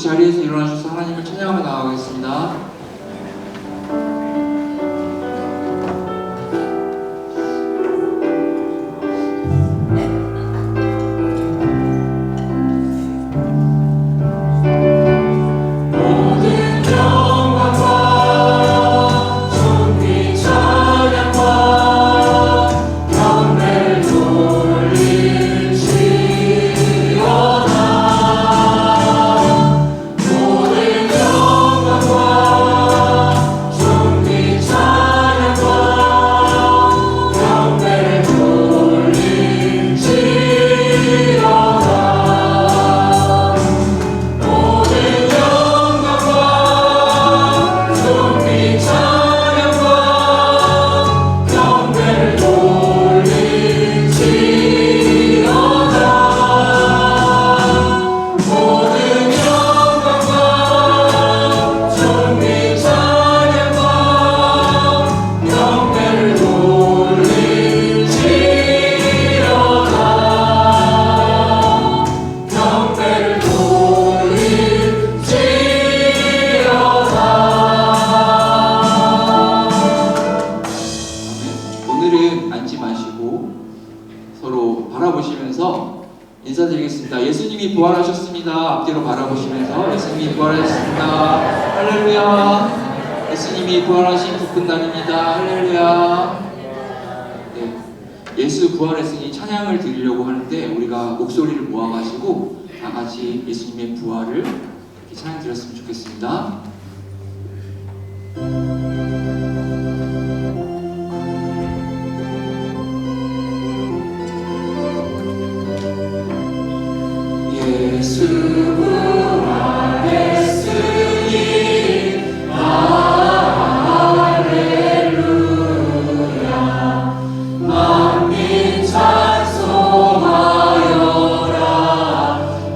자리에서 일어나셔서 하나님을 찬양하며 나아가겠습니다. 인사드리겠습니다. 예수님이 부활하셨습니다. 앞뒤로 바라보시면서 예수님이 부활하셨습니다. 할렐루야. 예수님이 부활하신 기쁜 날입니다. 할렐루야. 네, 예수 부활했으니 찬양을 드리려고 하는데 우리가 목소리를 모아가지고 다 같이 예수님의 부활을 이렇게 찬양 드렸으면 좋겠습니다. 예수 부활했으니 할렐루야. 만민 찬송하여라.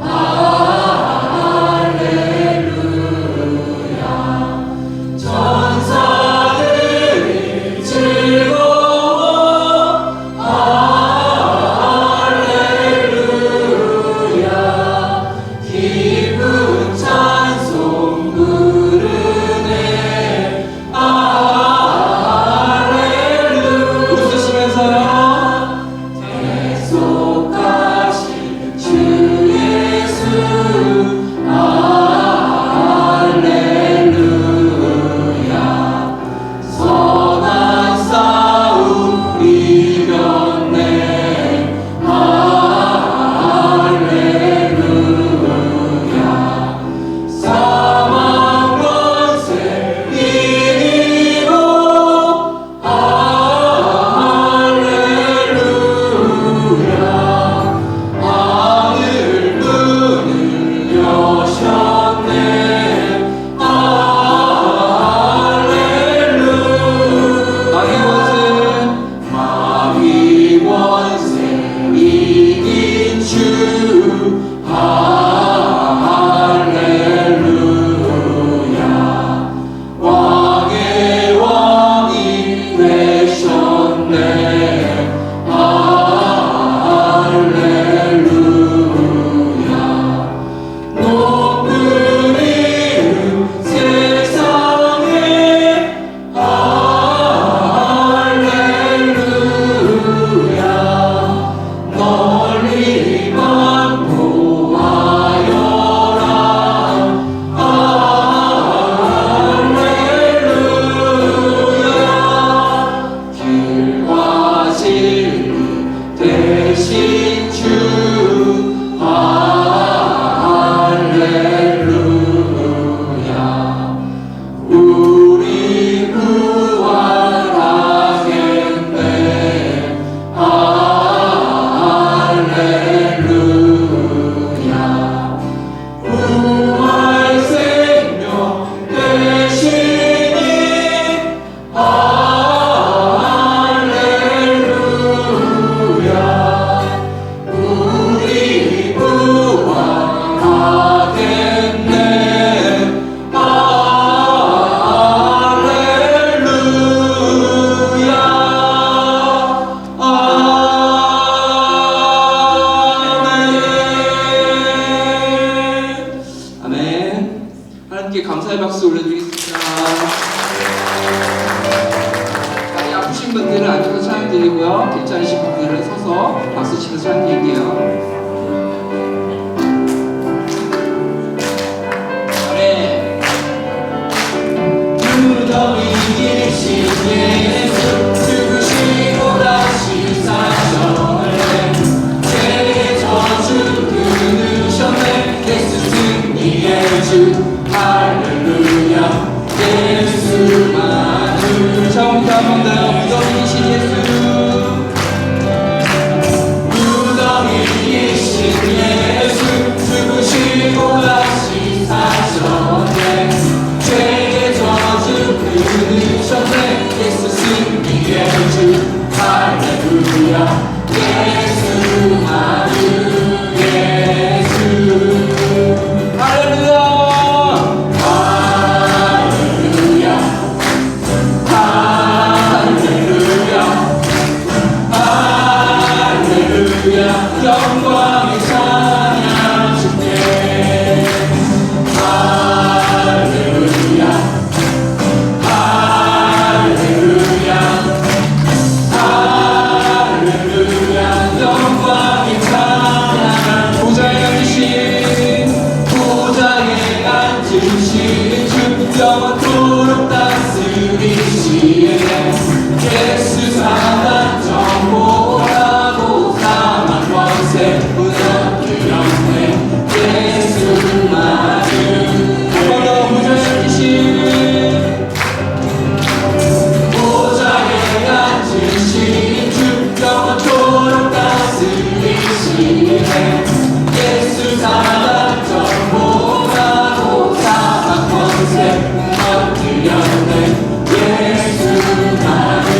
할렐루야. 천사들이 분들은 앉아서 찬양 드리고요. 괜찮으신 분들은 서서 박수 치면서 찬양 드릴게요. 무덤이 계신 예수 죽으시고 다시 사셨네 죄의 저주 끊으셨네 예수 승리의 주 할렐루야 예수만을 처음부터 한 번 더 무덤이 계신 예수 무덤이 계신 예수 죽으시고 다시 사셨네 죄의 저주 끊으셨네 예수 승리의 주 할렐루야 예수만을 예수 할렐루야. 영광의 찬양 주께 할렐루야 할렐루야 할렐루야 영광의 찬양 보좌에 앉으신 주 영원토록 다스리시네 예수 사랑 정복하고 사망 권세 무너뜨렸네 예수만을 한 번 더 보좌에 앉으신 주 영원토록 다스리시네 예수 사랑 정복하고 사망 권세 무너뜨렸네 예수만을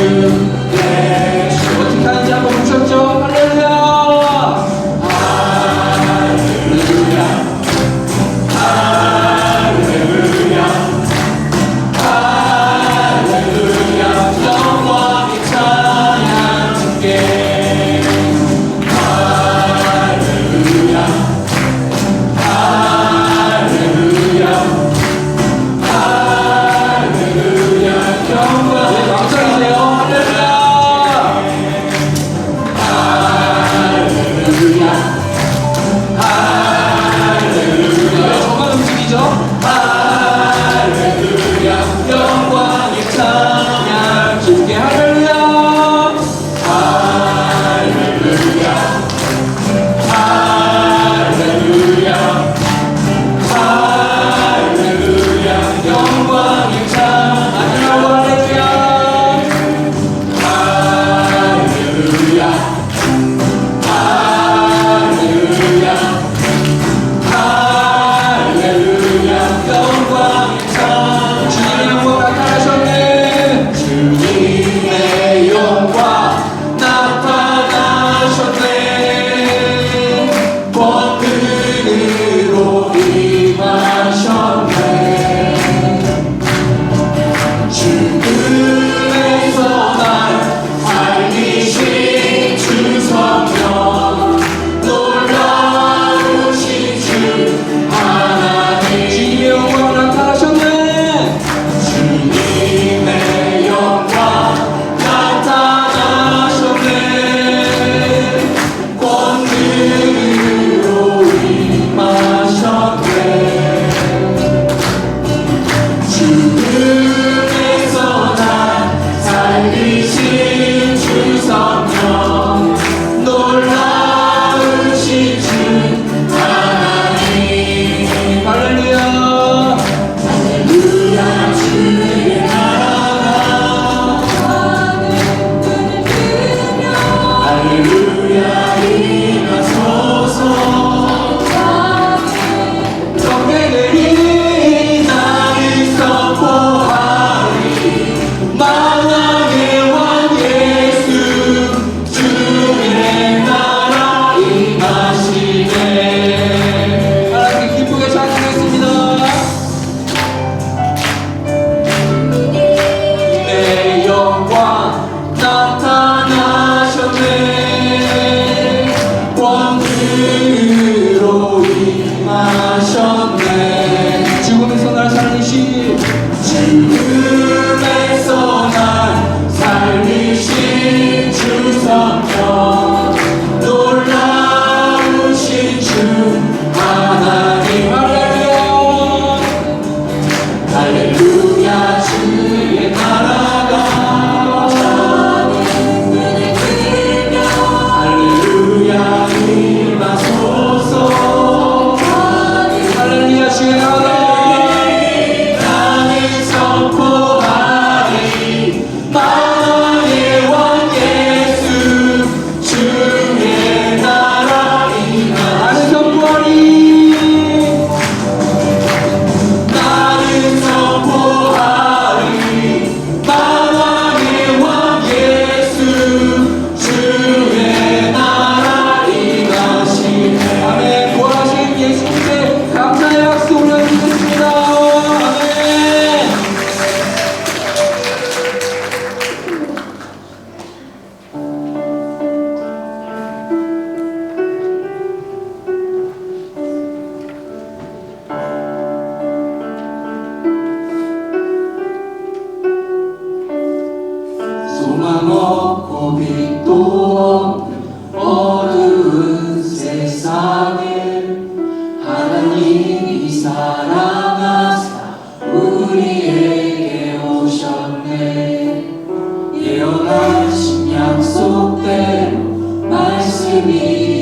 없고 빛도 없는 어두운 세상을 하나님이 사랑하사 우리에게 오셨네. 예언하신 약속대로 말씀이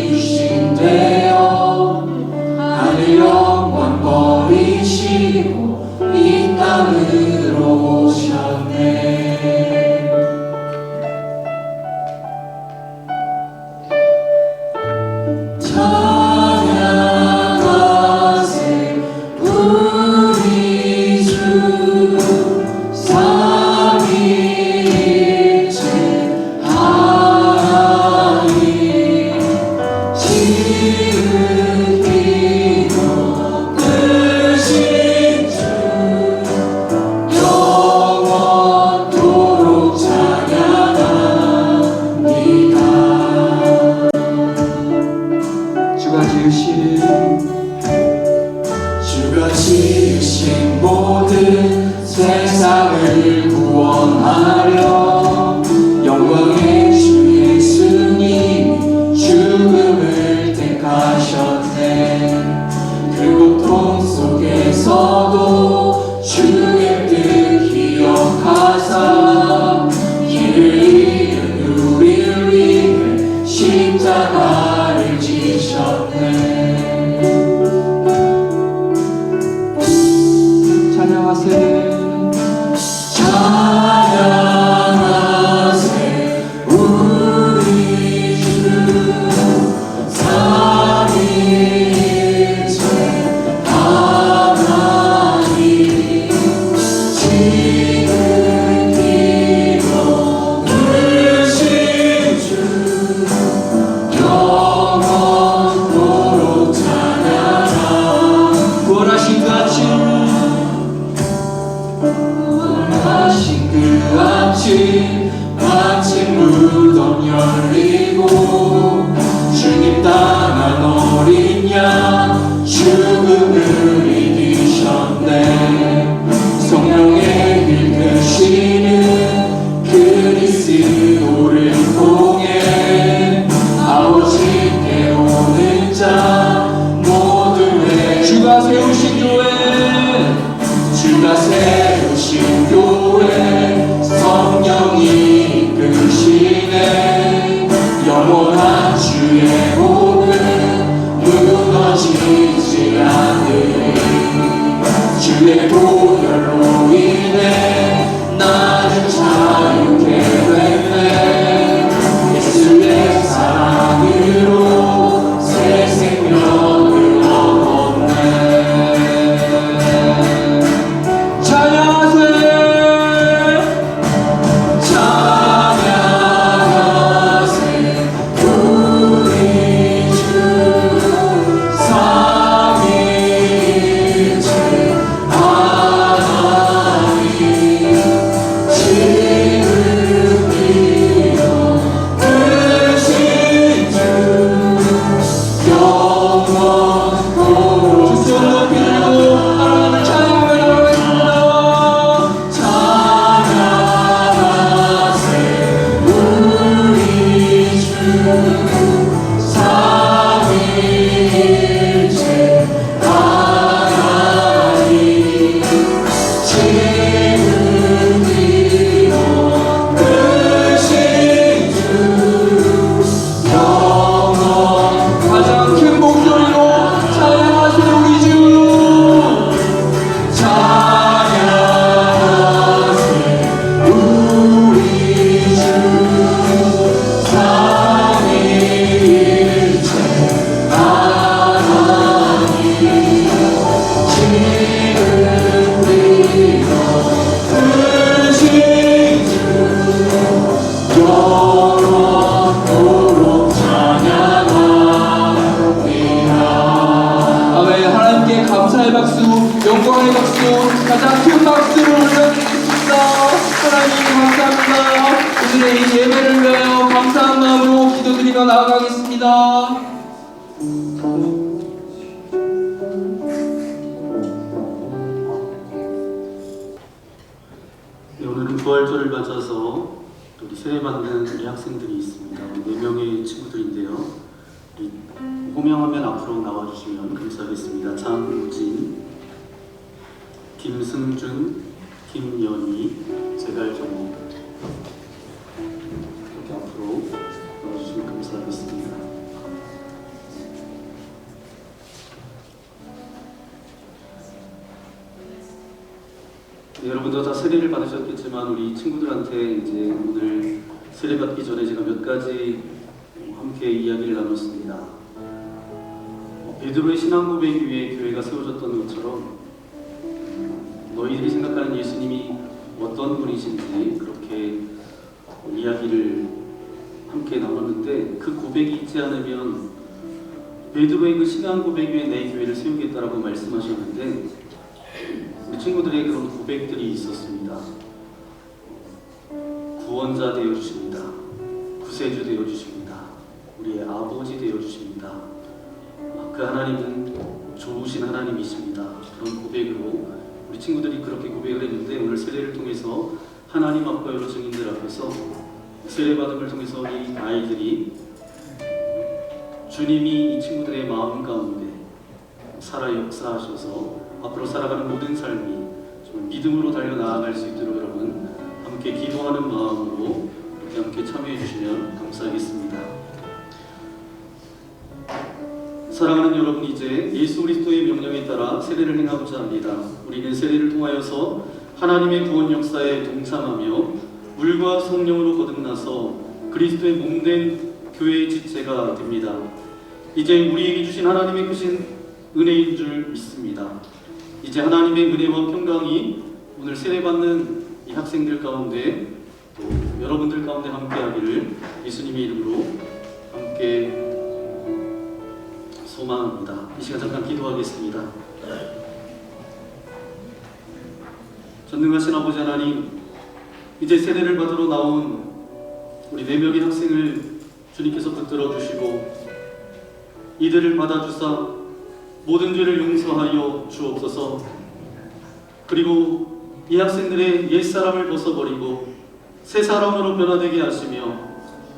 이루신대요. 하늘 영광 버리시고 이 땅으로 오셨네. 찬양하세 우리 주 삼위일체 하나님 지으시고 크신 주 영원토록 찬양합니다. 주가 지으신 모든 세상을 구원하려 영광의 주 예수님이 죽음을 택하셨네. 그 고통 속에서도 주의 뜻 기억하사 길을 잃은 우리를 위해 십자가를 지셨네. 찬양하세 우리 주 삼위일체 하나님 지으시고 크신 주 영원토록 찬양하. 구원하신 그 아침 아침 무덤 열리고 주님 따라 어린 양 죽음을 이기셨네. 성령의 길 크시는 그리스도를 통해 아버지께 오는 자 모두의 주가 세우신 교회 주가 세우신 교회 성령이 이끄시네. 영원한 주의 복은 무너지지 않으리. 주의 보혈로 인해 나를 자유케 됐네. 예수의 사랑으로 새 생명을 얻었네. 가장 큰 박수를 올려드리겠습니다. 하나님 감사합니다. 오늘의 이 예배를 위하여 감사한 마음으로 기도드리며 나아가겠습니다. 네, 오늘은 부활절을 맞아서 우리 세례받는 우리 학생들이 있습니다. 4명의 친구들인데요. 우리 호명하면 앞으로 나와주시면 감사하겠습니다. 장우진, 김승준, 김연희, 제갈정호, 이렇게 앞으로 나와주시면 감사하겠습니다. 네, 여러분도 다 세례를 받으셨겠지만 우리 친구들한테 이제 오늘 세례 받기 전에 제가 몇 가지 함께 이야기를 나눴습니다. 베드로의 신앙 고백 위에 교회가 세워졌던 것처럼 너희들이 생각하는 예수님이 어떤 분이신지 그렇게 이야기를 함께 나눴는데, 그 고백이 있지 않으면 베드로의 그 신앙 고백 위에 내 교회를 세우겠다라고 말씀하셨는데, 우리 친구들의 그런 고백들이 있었습니다. 구원자 되어주십니다. 구세주 되어주십니다. 우리의 아버지 되어주십니다. 그 하나님은 좋으신 하나님이십니다. 그런 고백으로 우리 친구들이 그렇게 고백을 했는데, 오늘 세례를 통해서 하나님 앞과 여러 증인들 앞에서 세례받음을 통해서 이 아이들이 주님이 이 친구들의 마음 가운데 살아 역사하셔서 앞으로 살아가는 모든 삶이 정말 믿음으로 달려나아갈 수 있도록 여러분 함께 기도하는 마음으로 이렇게 함께 참여해 주시면 감사하겠습니다. 사랑하는 여러분, 이제 예수 그리스도의 명령에 따라 세례를 행하고자 합니다. 우리는 세례를 통하여서 하나님의 구원 역사에 동참하며 물과 성령으로 거듭나서 그리스도의 몸된 교회의 지체가 됩니다. 이제 우리에게 주신 하나님의 크신 은혜인 줄 믿습니다. 이제 하나님의 은혜와 평강이 오늘 세례받는 이 학생들 가운데 또 여러분들 가운데 함께하기를 예수님의 이름으로 함께 소망합니다. 이 시간 잠깐 기도하겠습니다. 전능하신 아버지 하나님, 이제 세례를 받으러 나온 우리 4명의 학생을 주님께서 붙들어 주시고 이들을 받아주사 모든 죄를 용서하여 주옵소서. 그리고 이 학생들의 옛사람을 벗어버리고 새 사람으로 변화되게 하시며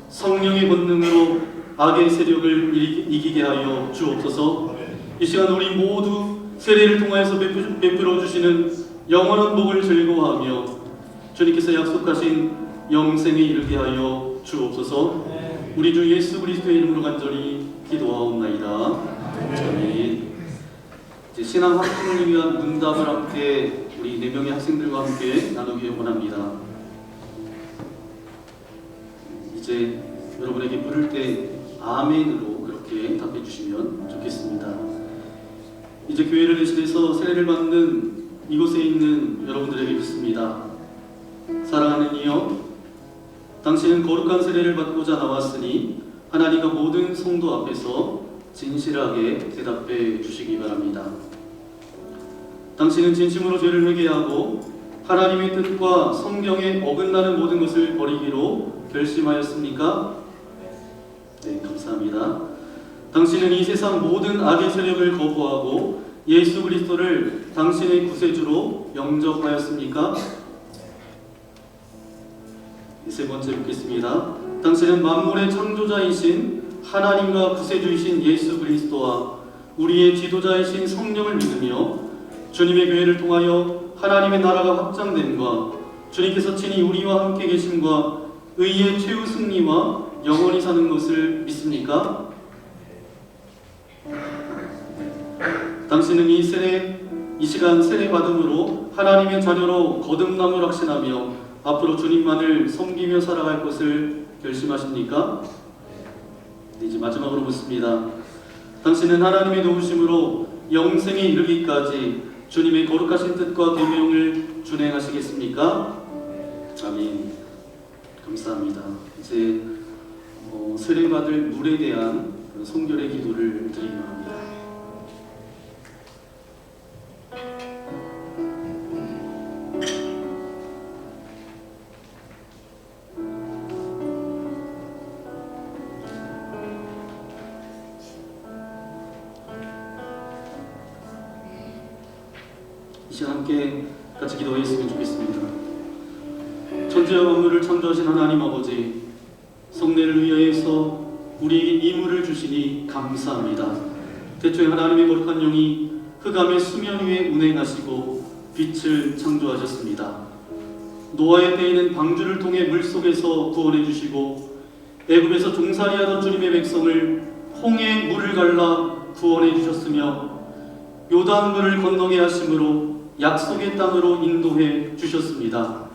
성령의 권능으로 악의 세력을 이기게 하여 주옵소서. 이 시간 우리 모두 세례를 통하여서 베풀어 주시는 영원한 복을 즐거워하며 주님께서 약속하신 영생에 이르게 하여 주옵소서. 우리 주 예수 그리스도의 이름으로 간절히 기도하옵나이다. 아멘. 이제 신앙 확증을 위한 문답을 함께 우리 4명의 학생들과 함께 나누기 원합니다. 이제 여러분에게 물을 때 아멘으로 그렇게 답해 주시면 좋겠습니다. 이제 교회를 대신해서 세례를 받는 이곳에 있는 여러분들에게 묻습니다. 사랑하는 이여, 당신은 거룩한 세례를 받고자 나왔으니 하나님과 모든 성도 앞에서 진실하게 대답해 주시기 바랍니다. 당신은 진심으로 죄를 회개하고 하나님의 뜻과 성경에 어긋나는 모든 것을 버리기로 결심하였습니까? 네, 감사합니다. 당신은 이 세상 모든 악의 세력을 거부하고 예수 그리스도를 당신의 구세주로 영접하였습니까? 세 번째 묻겠습니다. 당신은 만물의 창조자이신 하나님과 구세주이신 예수 그리스도와 우리의 지도자이신 성령을 믿으며 주님의 교회를 통하여 하나님의 나라가 확장됨과 주님께서 친히 우리와 함께 계심과 의의 최후 승리와 영원히 사는 것을 믿습니까? 당신은 이 시간 세례 받음으로 하나님의 자녀로 거듭남을 확신하며 앞으로 주님만을 섬기며 살아갈 것을 결심하십니까? 이제 마지막으로 묻습니다. 당신은 하나님의 도우심으로 영생에 이르기까지 주님의 거룩하신 뜻과 계명을 준행하시겠습니까? 아멘. 감사합니다. 이제 세례받을 물에 대한 성결의 기도를 드리기 합니다. 이 시간 함께 같이 기도했으면 좋겠습니다. 천지와 만물을 창조하신 하나님 아버지, 성례를 위하여서 우리에게 이물을 주시니 감사합니다. 태초에 하나님의 거룩한 영이 흑암의 수면 위에 운행하시고 빛을 창조하셨습니다. 노아의 때에는 방주를 통해 물속에서 구원해 주시고 애굽에서 종살이하던 주님의 백성을 홍해 물을 갈라 구원해 주셨으며 요단물을 건너게 하심으로 약속의 땅으로 인도해 주셨습니다.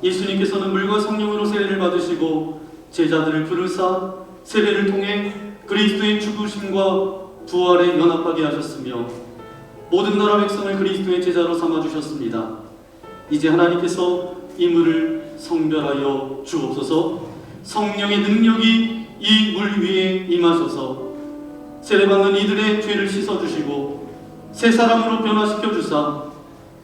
예수님께서는 물과 성령으로 세례를 받으시고 제자들을 부르사 세례를 통해 그리스도의 죽으심과 부활에 연합하게 하셨으며 모든 나라 백성을 그리스도의 제자로 삼아주셨습니다. 이제 하나님께서 이 물을 성별하여 주옵소서. 성령의 능력이 이 물 위에 임하셔서 세례받는 이들의 죄를 씻어주시고 새 사람으로 변화시켜 주사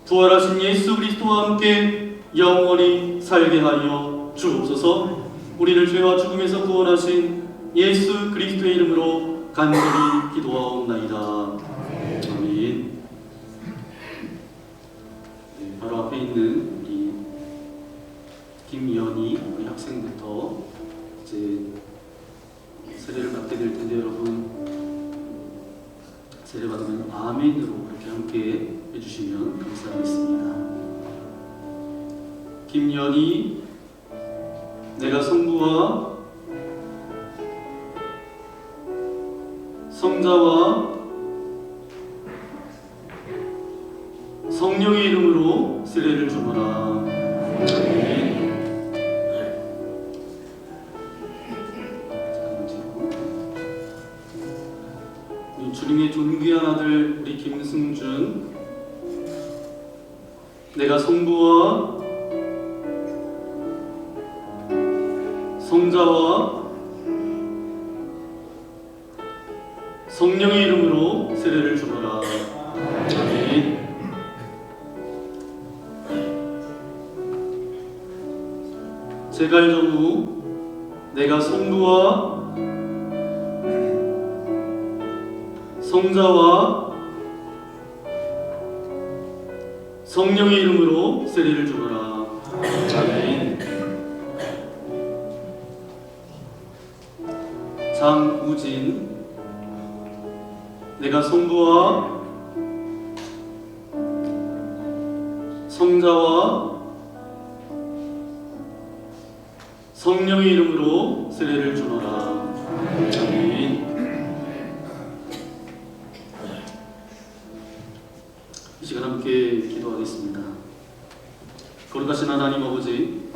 부활하신 예수 그리스도와 함께 영원히 살게 하여 주옵소서. 우리를 죄와 죽음에서 구원하신 예수 그리스도의 이름으로 간절히 기도하옵나이다. 아멘. 네, 바로 앞에 있는 우리 김연희 우리 학생부터 이제 세례를 받게 될 텐데 여러분 세례 받으면 아멘으로 이렇게 함께 해주시면 감사하겠습니다. 김연희, 내가 성부와 성자와 성령의 이름으로 세례를 주노라. 주님의 존귀한 아들 우리 김승준, 내가 성부와 성자와 성령의 이름으로 세례를 주노라. 아멘. 제갈정우, 내가 성부와 성자와 성령의 이름으로 세례를 주노라. 아멘. 장우진, 내가 성부와 성자와 성령의 이름으로 세례를 주노라. 아멘. 이 시간 함께 기도하겠습니다. 거룩하신 하나님 아버지,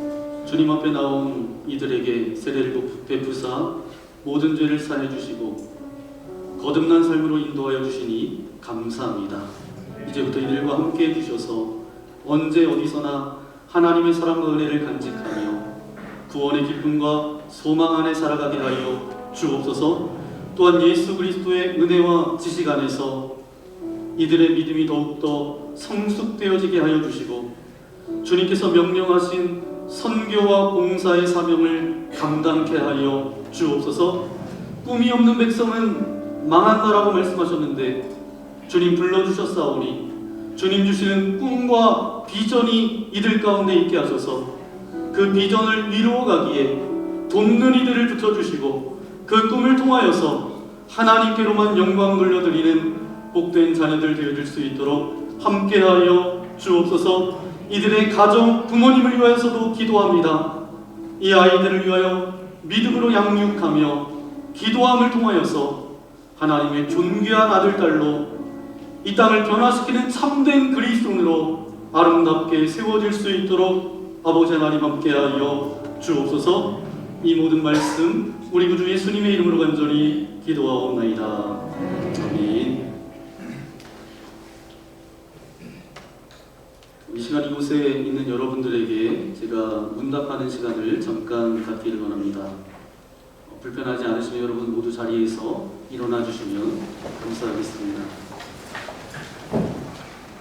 주님 앞에 나온 이들에게 세례를 베푸사 모든 죄를 사해 주시고 거듭난 삶으로 인도하여 주시니 감사합니다. 이제부터 이들과 함께 해주셔서 언제 어디서나 하나님의 사랑과 은혜를 간직하며 구원의 기쁨과 소망 안에 살아가게 하여 주옵소서. 또한 예수 그리스도의 은혜와 지식 안에서 이들의 믿음이 더욱더 성숙되어지게 하여 주시고 주님께서 명령하신 선교와 봉사의 사명을 감당케 하여 주옵소서. 꿈이 없는 백성은 망한다라고 말씀하셨는데 주님 불러주셨사오니 주님 주시는 꿈과 비전이 이들 가운데 있게 하셔서 그 비전을 이루어가기에 돕는 이들을 붙여주시고 그 꿈을 통하여서 하나님께로만 영광 돌려드리는 복된 자녀들 되어줄 수 있도록 함께하여 주옵소서. 이들의 가정, 부모님을 위하여서도 기도합니다. 이 아이들을 위하여 믿음으로 양육하며 기도함을 통하여서 하나님의 존귀한 아들, 딸로 이 땅을 변화시키는 참된 그리스도인으로 아름답게 세워질 수 있도록 아버지 하나님 함께하여 주옵소서. 이 모든 말씀 우리 구주 예수님의 이름으로 간절히 기도하옵나이다. 아멘. 이 시간 이곳에 있는 여러분들에게 제가 문답하는 시간을 잠깐 갖기를 원합니다. 불편하지 않으시면 여러분 모두 자리에서 일어나 주시면 감사하겠습니다.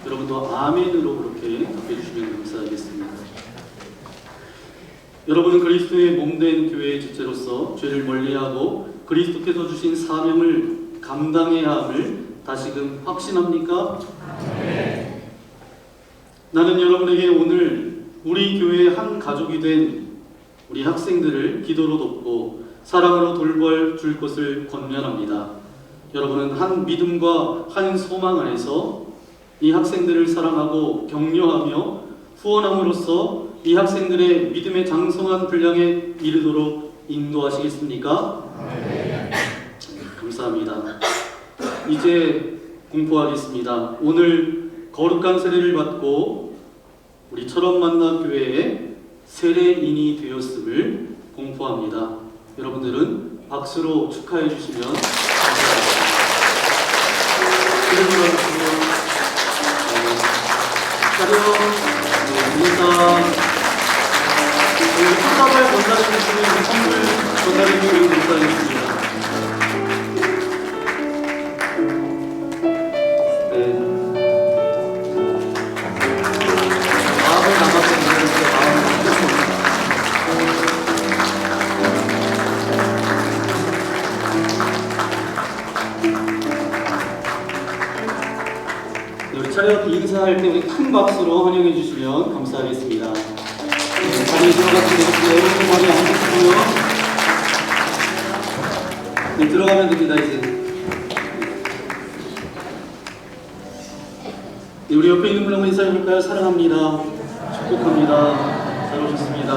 여러분도 아멘으로 그렇게 답해주시면 감사하겠습니다. 여러분은 그리스도의 몸된 교회의 지체로서 죄를 멀리하고 그리스도께서 주신 사명을 감당해야 함을 다시금 확신합니까? 네. 나는 여러분에게 오늘 우리 교회의 한 가족이 된 우리 학생들을 기도로 돕고 사랑으로 돌볼 것을 권면합니다. 여러분은 한 믿음과 한 소망 안에서 이 학생들을 사랑하고 격려하며 후원함으로써 이 학생들의 믿음의 장성한 분량에 이르도록 인도하시겠습니까? 네. 감사합니다. 이제 공포하겠습니다. 오늘 거룩한 세례를 받고 우리 철원만나 교회의 세례인이 되었음을 공포합니다. 여러분들은 박수로 축하해 주시면 감사하겠습니다. 인사 우리 손잡을 전달해 주시는 선물 전달해 주시는 감사하겠습니다. 차렷 인사할 때 우리 큰 박수로 환영해 주시면 감사하겠습니다. 자리에 들어가시면 되겠습니다. 여러분 많이 앉으시고요. 네, 들어가면 됩니다. 이제 네, 우리 옆에 있는 분 한번 인사해 볼까요? 사랑합니다. 축복합니다. 잘 오셨습니다.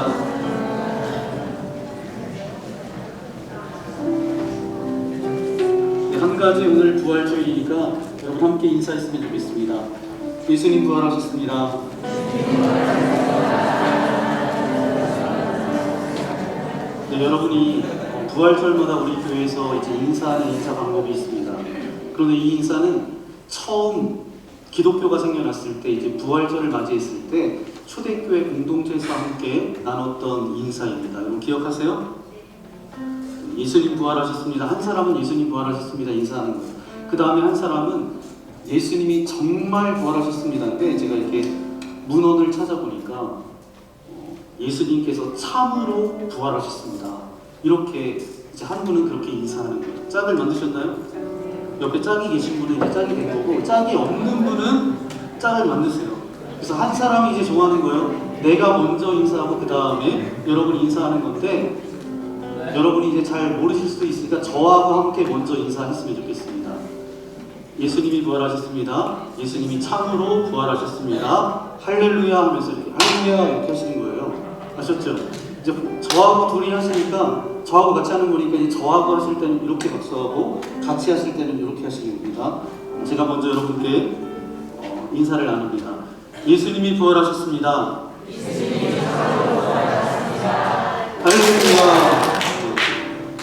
네, 한 가지 오늘 부활주일이니까 여러분 함께 인사했으면 좋겠습니다. 예수님 부활하셨습니다. 네, 여러분이 부활절마다 우리 교회에서 이제 인사하는 인사 방법이 있습니다. 그런데 이 인사는 처음 기독교가 생겨났을 때 이제 부활절을 맞이했을 때 초대교회 공동체에서 함께 나눴던 인사입니다. 여러분 기억하세요? 예수님 부활하셨습니다. 한 사람은 예수님 부활하셨습니다. 인사하는 거예요. 그 다음에 한 사람은 예수님이 정말 부활하셨습니다. 근데 제가 이렇게 문헌을 찾아보니까 예수님께서 참으로 부활하셨습니다. 이렇게 이제 한 분은 그렇게 인사하는 거예요. 짝을 만드셨나요? 옆에 짝이 계신 분은 이제 짝이 된 거고, 짝이 없는 분은 짝을 만드세요. 그래서 한 사람이 이제 정하는 거예요. 내가 먼저 인사하고 그 다음에 여러분이 인사하는 건데, 여러분이 이제 잘 모르실 수도 있으니까 저하고 함께 먼저 인사했으면 좋겠습니다. 예수님이 부활하셨습니다. 예수님이 참으로 부활하셨습니다. 할렐루야 하면서 이렇게 할렐루야 이렇게 하시는 거예요. 아셨죠? 이제 저하고 둘이 하시니까 저하고 같이 하는 거니까 이제 저하고 하실 때는 이렇게 박수하고 같이 하실 때는 이렇게 하시는 겁니다. 제가 먼저 여러분께 인사를 나눕니다. 예수님이 부활하셨습니다. 할렐루야.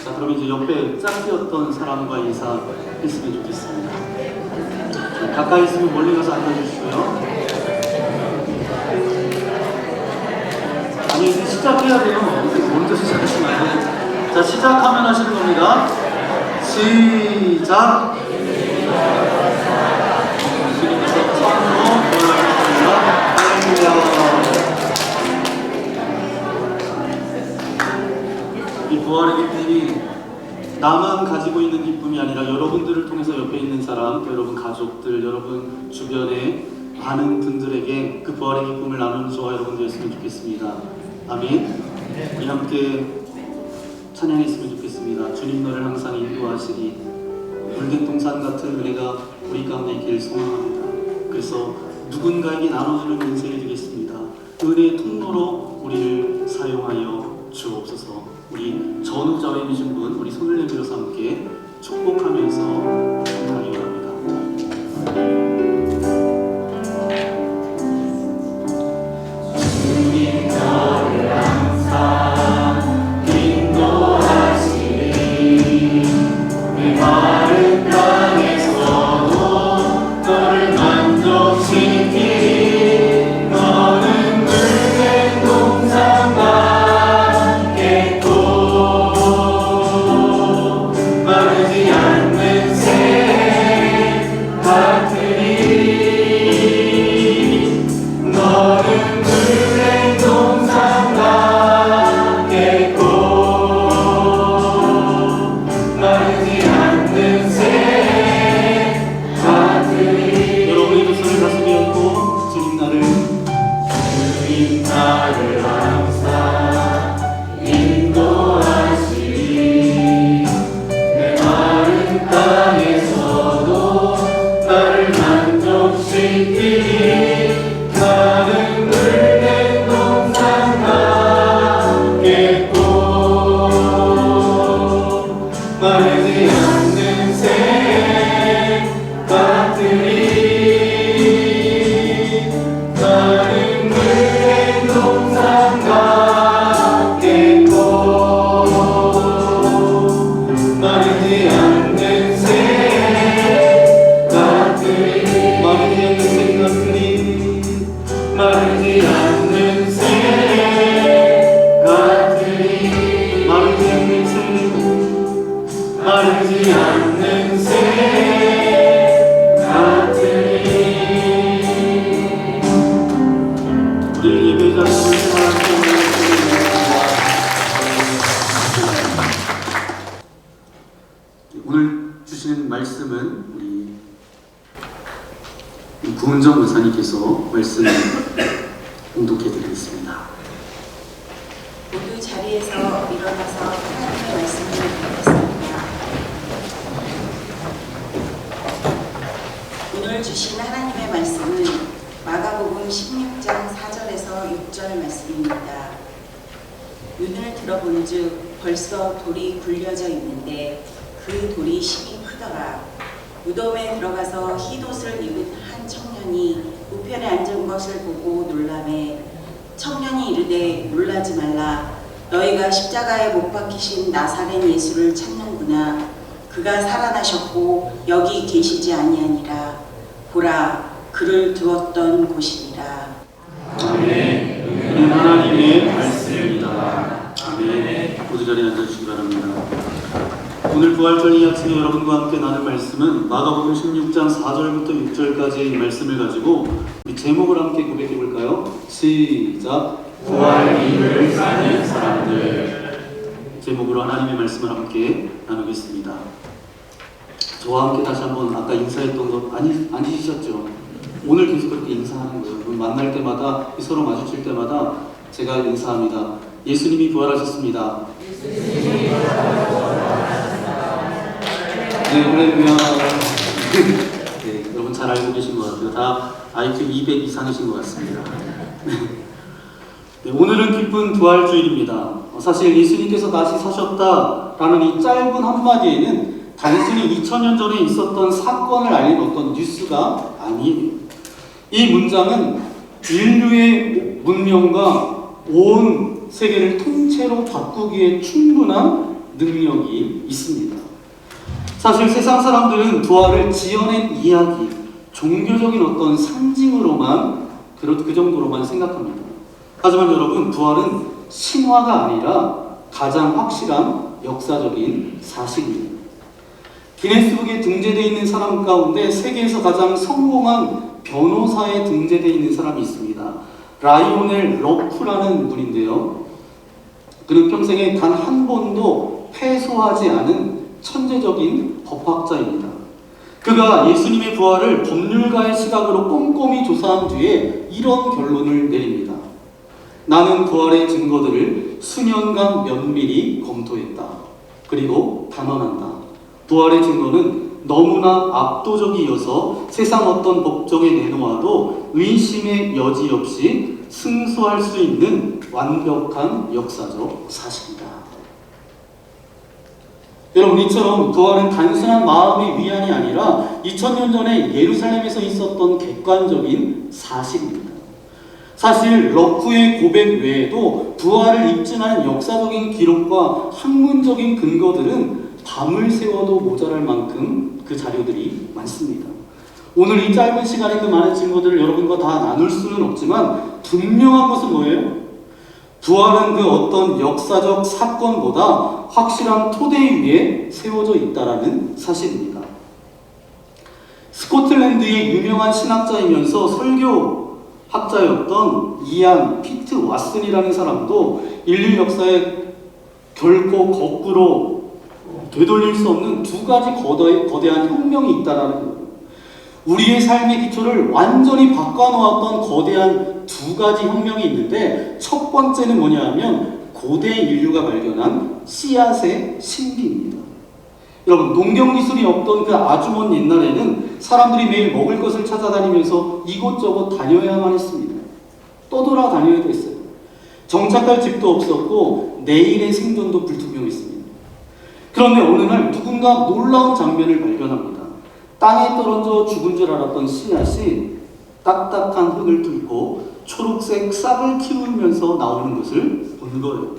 자, 그럼 이제 옆에 짝이었던 사람과 인사했으면 좋겠습니다. 가까이 있으면 멀리 가서 앉아주시고요. 아니 이제 시작해야 돼요. 먼저 시작하시면 안 돼요. 자, 시작하면 하시는 겁니다. 시작. 예수님께서 처음으로 부활하셨습니다. 할렐루야. 이 부활의 기쁨이 나만 가지고 있는 기쁨이 아니라 여러분들을 통해서 옆에 있는 사람, 여러분 가족들, 여러분 주변에 많은 분들에게 그 부활의 기쁨을 나누는 저와 여러분 되었으면 좋겠습니다. 아멘. 우리 함께 찬양했으면 좋겠습니다. 주님 너를 항상 인도하시리. 물든 동산 같은 은혜가 우리 가운데 있기를 소망합니다. 그래서 누군가에게 나눠주는 인생이 되겠습니다. 은혜의 통로로 우리를 사용하여 주옵소서. 우리 전우자매이신 분, 우리 손을 내밀어서 함께 축복하면서 감사하기 바랍니다. 주님 너를 항상 인도하시리. 내 마른 땅에서도 너를 만족시키리. 너는 물된 동산과 마르지 않는 새 마르지 않는 새같으리 마른 물에 동상 같겠고 마르지 않는 새같으리 마르지 않는 새같으리 마르지 않는 새같으리 마르지 않는 새 마르지 않는 새같으리 우리 예배자를 오늘 주시는 말씀은 우리 구은정 목사님께서 말씀을 봉독해드리겠습니다. 모두 자리에서 일어나서 하나님의 말씀을 듣겠습니다. 오늘 주신 하나님의 말씀은 마가복음 16장 4절에서 6절 말씀입니다. 눈을 들어본즉 벌써 돌이 굴려져 있는데 그 돌이 힘이 크더라. 무덤에 들어가서 흰옷을 입은 한 청년이 우편에 앉은 것을 보고 놀라매 청년이 이르되 놀라지 말라. 너희가 십자가에 못 박히신 나사렛 예수를 찾는구나. 그가 살아나셨고 여기 계시지 아니하니라. 보라, 그를 두었던 곳이니라. 아멘. 하나님의 말씀입니다. 아멘. 모두 자리에 앉아주시기 바랍니다. 오늘 부활절 이 아침에 여러분과 함께 나눌 말씀은 마가복음 16장 4절부터 6절까지의 말씀을 가지고 우리 제목을 함께 고백해 볼까요? 시작. 부활임을 사는 사람들. 제목으로 하나님의 말씀을 함께 나누겠습니다. 저와 함께 다시 한번 아까 인사했던 것 아니셨죠? 오늘 계속 그렇게 인사하는 거예요. 만날 때마다 서로 마주칠 때마다 제가 인사합니다. 예수님이 부활하셨습니다. 네, 할렐루야. 네, 여러분 잘 알고 계신 것 같아요. 다 IQ 200 이상이신 것 같습니다. 네, 오늘은 기쁜 부활주일입니다. 사실 예수님께서 다시 사셨다라는 이 짧은 한마디에는 단순히 2000년 전에 있었던 사건을 알린 어떤 뉴스가 아니에요. 이 문장은 인류의 문명과 온 세계를 통째로 바꾸기에 충분한 능력이 있습니다. 사실 세상 사람들은 부활을 지어낸 이야기, 종교적인 어떤 상징으로만 그 정도로만 생각합니다. 하지만 여러분, 부활은 신화가 아니라 가장 확실한 역사적인 사실입니다. 기네스북에 등재되어 있는 사람 가운데 세계에서 가장 성공한 변호사에 등재되어 있는 사람이 있습니다. 라이오넬 러프라는 분인데요. 그는 평생에 단 한 번도 패소하지 않은 천재적인 법학자입니다. 그가 예수님의 부활을 법률가의 시각으로 꼼꼼히 조사한 뒤에 이런 결론을 내립니다. 나는 부활의 증거들을 수년간 면밀히 검토했다. 그리고 단언한다. 부활의 증거는 너무나 압도적이어서 세상 어떤 법정에 내놓아도 의심의 여지 없이 승소할 수 있는 완벽한 역사적 사실이다. 여러분, 이처럼 부활은 단순한 마음의 위안이 아니라 2000년 전에 예루살렘에서 있었던 객관적인 사실입니다. 사실 러프의 고백 외에도 부활을 입증하는 역사적인 기록과 학문적인 근거들은 밤을 새워도 모자랄 만큼 그 자료들이 많습니다. 오늘 이 짧은 시간에 그 많은 증거들을 여러분과 다 나눌 수는 없지만 분명한 것은 뭐예요? 부활은 그 어떤 역사적 사건보다 확실한 토대 위에 세워져 있다는 사실입니다. 스코틀랜드의 유명한 신학자이면서 설교학자였던 이안 피트 왓슨이라는 사람도 인류 역사에 결코 거꾸로 되돌릴 수 없는 두 가지 거대한 혁명이 있다라는 거예요. 우리의 삶의 기초를 완전히 바꿔놓았던 거대한 두 가지 혁명이 있는데, 첫 번째는 뭐냐 하면 고대 인류가 발견한 씨앗의 신비입니다. 여러분, 농경기술이 없던 그 아주 먼 옛날에는 사람들이 매일 먹을 것을 찾아다니면서 이곳저곳 다녀야만 했습니다. 떠돌아다녀야 됐어요. 정착할 집도 없었고 내일의 생존도 불투명했습니다. 그런데 어느 날 누군가 놀라운 장면을 발견합니다. 땅에 떨어져 죽은 줄 알았던 씨앗이 딱딱한 흙을 뚫고 초록색 싹을 틔우면서 나오는 것을 본 거예요.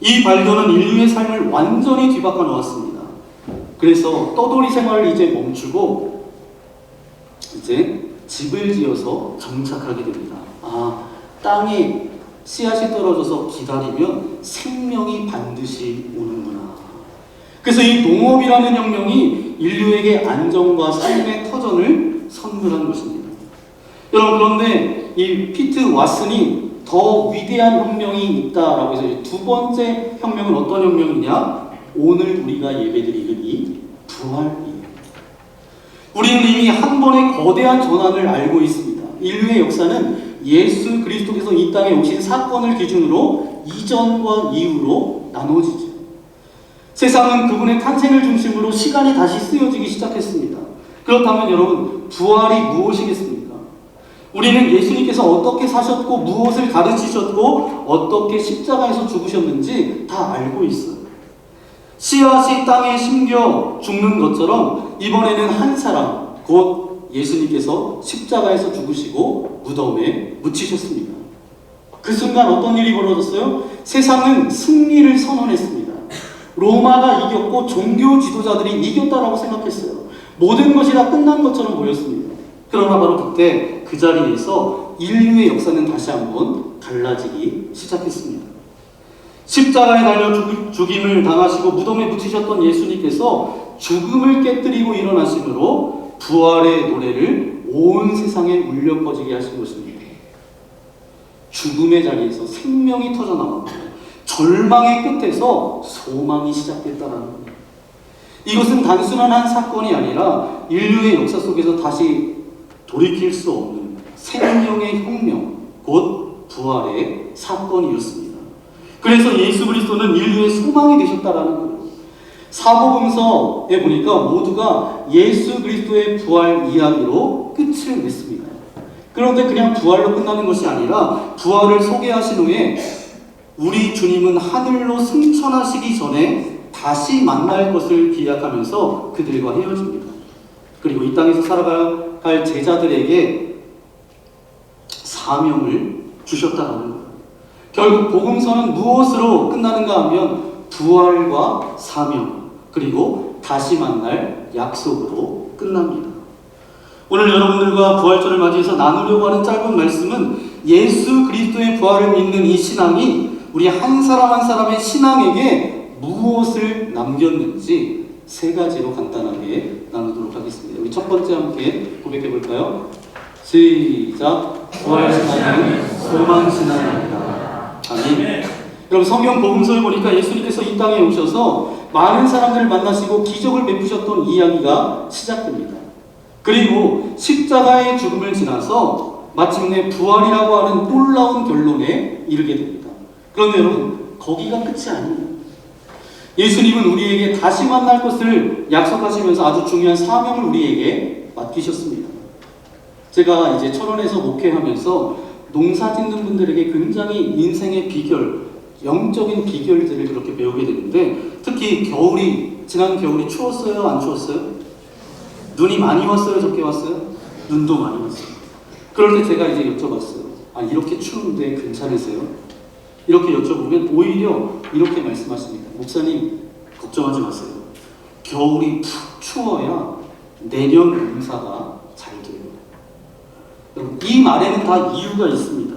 이 발견은 인류의 삶을 완전히 뒤바꿔 놓았습니다. 그래서 떠돌이 생활을 이제 멈추고 이제 집을 지어서 정착하게 됩니다. 땅에 씨앗이 떨어져서 기다리면 생명이 반드시 오는구나. 그래서 이 농업이라는 혁명이 인류에게 안정과 삶의 터전을 선물한 것입니다. 여러분, 그런데 이 피트 왓슨이 더 위대한 혁명이 있다라고 해서 두 번째 혁명은 어떤 혁명이냐? 오늘 우리가 예배드리는 이 부활이에요. 우리는 이미 한 번의 거대한 전환을 알고 있습니다. 인류의 역사는 예수 그리스도께서 이 땅에 오신 사건을 기준으로 이전과 이후로 나눠지죠. 세상은 그분의 탄생을 중심으로 시간이 다시 쓰여지기 시작했습니다. 그렇다면 여러분, 부활이 무엇이겠습니까? 우리는 예수님께서 어떻게 사셨고 무엇을 가르치셨고 어떻게 십자가에서 죽으셨는지 다 알고 있어요. 씨앗이 땅에 심겨 죽는 것처럼 이번에는 한 사람, 곧 예수님께서 십자가에서 죽으시고 무덤에 묻히셨습니다. 그 순간 어떤 일이 벌어졌어요? 세상은 승리를 선언했습니다. 로마가 이겼고 종교 지도자들이 이겼다라고 생각했어요. 모든 것이 다 끝난 것처럼 보였습니다. 그러나 바로 그때 그 자리에서 인류의 역사는 다시 한번 달라지기 시작했습니다. 십자가에 달려 죽임을 당하시고 무덤에 묻히셨던 예수님께서 죽음을 깨뜨리고 일어나심으로 부활의 노래를 온 세상에 울려 퍼지게 하신 것입니다. 죽음의 자리에서 생명이 터져나오고 절망의 끝에서 소망이 시작됐다는 겁니다. 이것은 단순한 한 사건이 아니라 인류의 역사 속에서 다시 돌이킬 수 없는 생명의 혁명, 곧 부활의 사건이었습니다. 그래서 예수 그리스도는 인류의 소망이 되셨다라는 거예요. 사복음서에 보니까 모두가 예수 그리스도의 부활 이야기로 끝을 맺습니다. 그런데 그냥 부활로 끝나는 것이 아니라 부활을 소개하신 후에 우리 주님은 하늘로 승천하시기 전에 다시 만날 것을 기약하면서 그들과 헤어집니다. 그리고 이 땅에서 살아갈 제자들에게 사명을 주셨다는 거예요. 결국 복음서는 무엇으로 끝나는가 하면 부활과 사명, 그리고 다시 만날 약속으로 끝납니다. 오늘 여러분들과 부활절을 맞이해서 나누려고 하는 짧은 말씀은 예수 그리스도의 부활을 믿는 이 신앙이 우리 한 사람 한 사람의 신앙에게 무엇을 남겼는지 세 가지로 간단하게 나누도록 하겠습니다. 우리 첫 번째 함께 고백해 볼까요? 시작. 부활신앙은 소망신앙입니다. 아멘. 여러분, 성경 복음서에 보니까 예수님께서 이 땅에 오셔서 많은 사람들을 만나시고 기적을 베푸셨던 이야기가 시작됩니다. 그리고 십자가의 죽음을 지나서 마침내 부활이라고 하는 놀라운 결론에 이르게 됩니다. 그런데 여러분, 거기가 끝이 아닙니다. 예수님은 우리에게 다시 만날 것을 약속하시면서 아주 중요한 사명을 우리에게 맡기셨습니다. 제가 이제 철원에서 목회하면서 농사 짓는 분들에게 굉장히 인생의 비결, 영적인 비결들을 그렇게 배우게 되는데, 특히 지난 겨울이 추웠어요? 안 추웠어요? 눈이 많이 왔어요? 적게 왔어요? 눈도 많이 왔어요. 그럴 때 제가 이제 여쭤봤어요. 이렇게 추운데 괜찮으세요? 이렇게 여쭤보면 오히려 이렇게 말씀하십니다. 목사님, 걱정하지 마세요. 겨울이 푹 추워야 내년 농사가 잘 돼요. 여러분, 이 말에는 다 이유가 있습니다.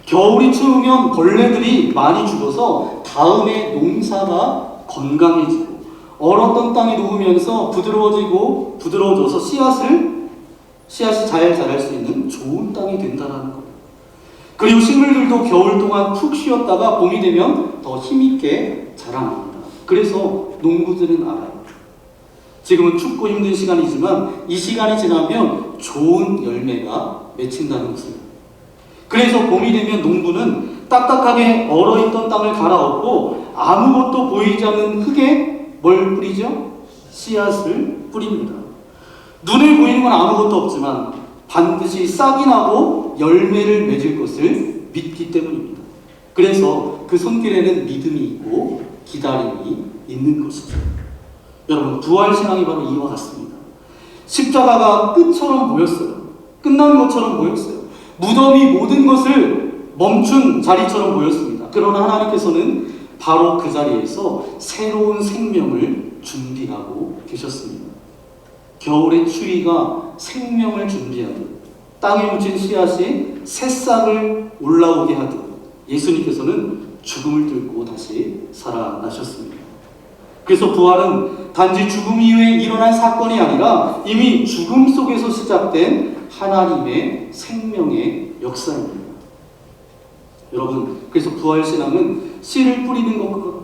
겨울이 추우면 벌레들이 많이 죽어서 다음에 농사가 건강해지고 얼었던 땅에 녹으면서 부드러워져서 씨앗이 잘 자랄 수 있는 좋은 땅이 된다는 거예요. 그리고 식물들도 겨울 동안 푹 쉬었다가 봄이 되면 더 힘있게 자라납니다. 그래서 농부들은 알아요. 지금은 춥고 힘든 시간이지만 이 시간이 지나면 좋은 열매가 맺힌다는 것입니다. 그래서 봄이 되면 농부는 딱딱하게 얼어있던 땅을 갈아엎고 아무것도 보이지 않는 흙에 뭘 뿌리죠? 씨앗을 뿌립니다. 눈에 보이는 건 아무것도 없지만 반드시 싹이 나고 열매를 맺을 것을 믿기 때문입니다. 그래서 그 손길에는 믿음이 있고 기다림이 있는 것이죠. 여러분, 부활신앙이 바로 이와 같습니다. 십자가가 끝처럼 보였어요. 끝난 것처럼 보였어요. 무덤이 모든 것을 멈춘 자리처럼 보였습니다. 그러나 하나님께서는 바로 그 자리에서 새로운 생명을 준비하고 계셨습니다. 겨울의 추위가 생명을 준비하듯 땅에 묻힌 씨앗이 새싹을 올라오게 하듯 예수님께서는 죽음을 뚫고 다시 살아나셨습니다. 그래서 부활은 단지 죽음 이후에 일어난 사건이 아니라 이미 죽음 속에서 시작된 하나님의 생명의 역사입니다. 여러분, 그래서 부활신앙은 씨를 뿌리는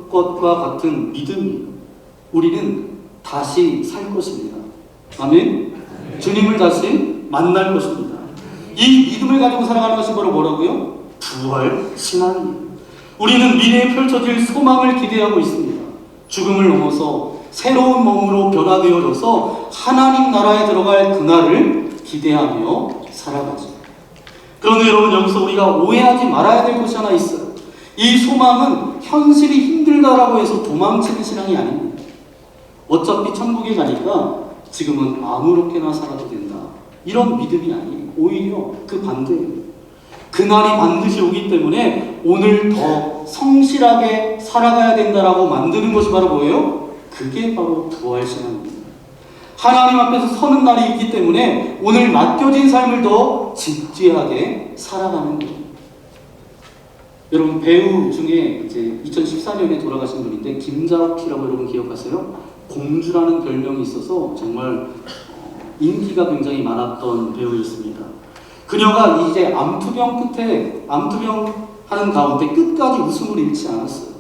것과 같은 믿음이에요. 우리는 다시 살 것입니다. 아멘? 주님을 다시 만날 것입니다. 이 믿음을 가지고 살아가는 것이 바로 뭐라고요? 부활신앙이에요. 우리는 미래에 펼쳐질 소망을 기대하고 있습니다. 죽음을 넘어서 새로운 몸으로 변화되어져서 하나님 나라에 들어갈 그날을 기대하며 살아가죠. 그런데 여러분, 여기서 우리가 오해하지 말아야 될 것이 하나 있어요. 이 소망은 현실이 힘들다라고 해서 도망치는 신앙이 아닙니다. 어차피 천국에 가니까 지금은 아무렇게나 살아도 된다, 이런 믿음이 아니에요. 오히려 그 반대예요. 그날이 반드시 오기 때문에 오늘 더 성실하게 살아가야 된다라고 만드는 것이 바로 뭐예요? 그게 바로 부활신앙입니다. 하나님 앞에서 서는 날이 있기 때문에 오늘 맡겨진 삶을 더 진지하게 살아가는 거예요. 여러분, 배우 중에 이제 2014년에 돌아가신 분인데 김자옥이라고 여러분 기억하세요? 공주라는 별명이 있어서 정말 인기가 굉장히 많았던 배우였습니다. 그녀가 이제 암투병 하는 가운데 끝까지 웃음을 잃지 않았어요.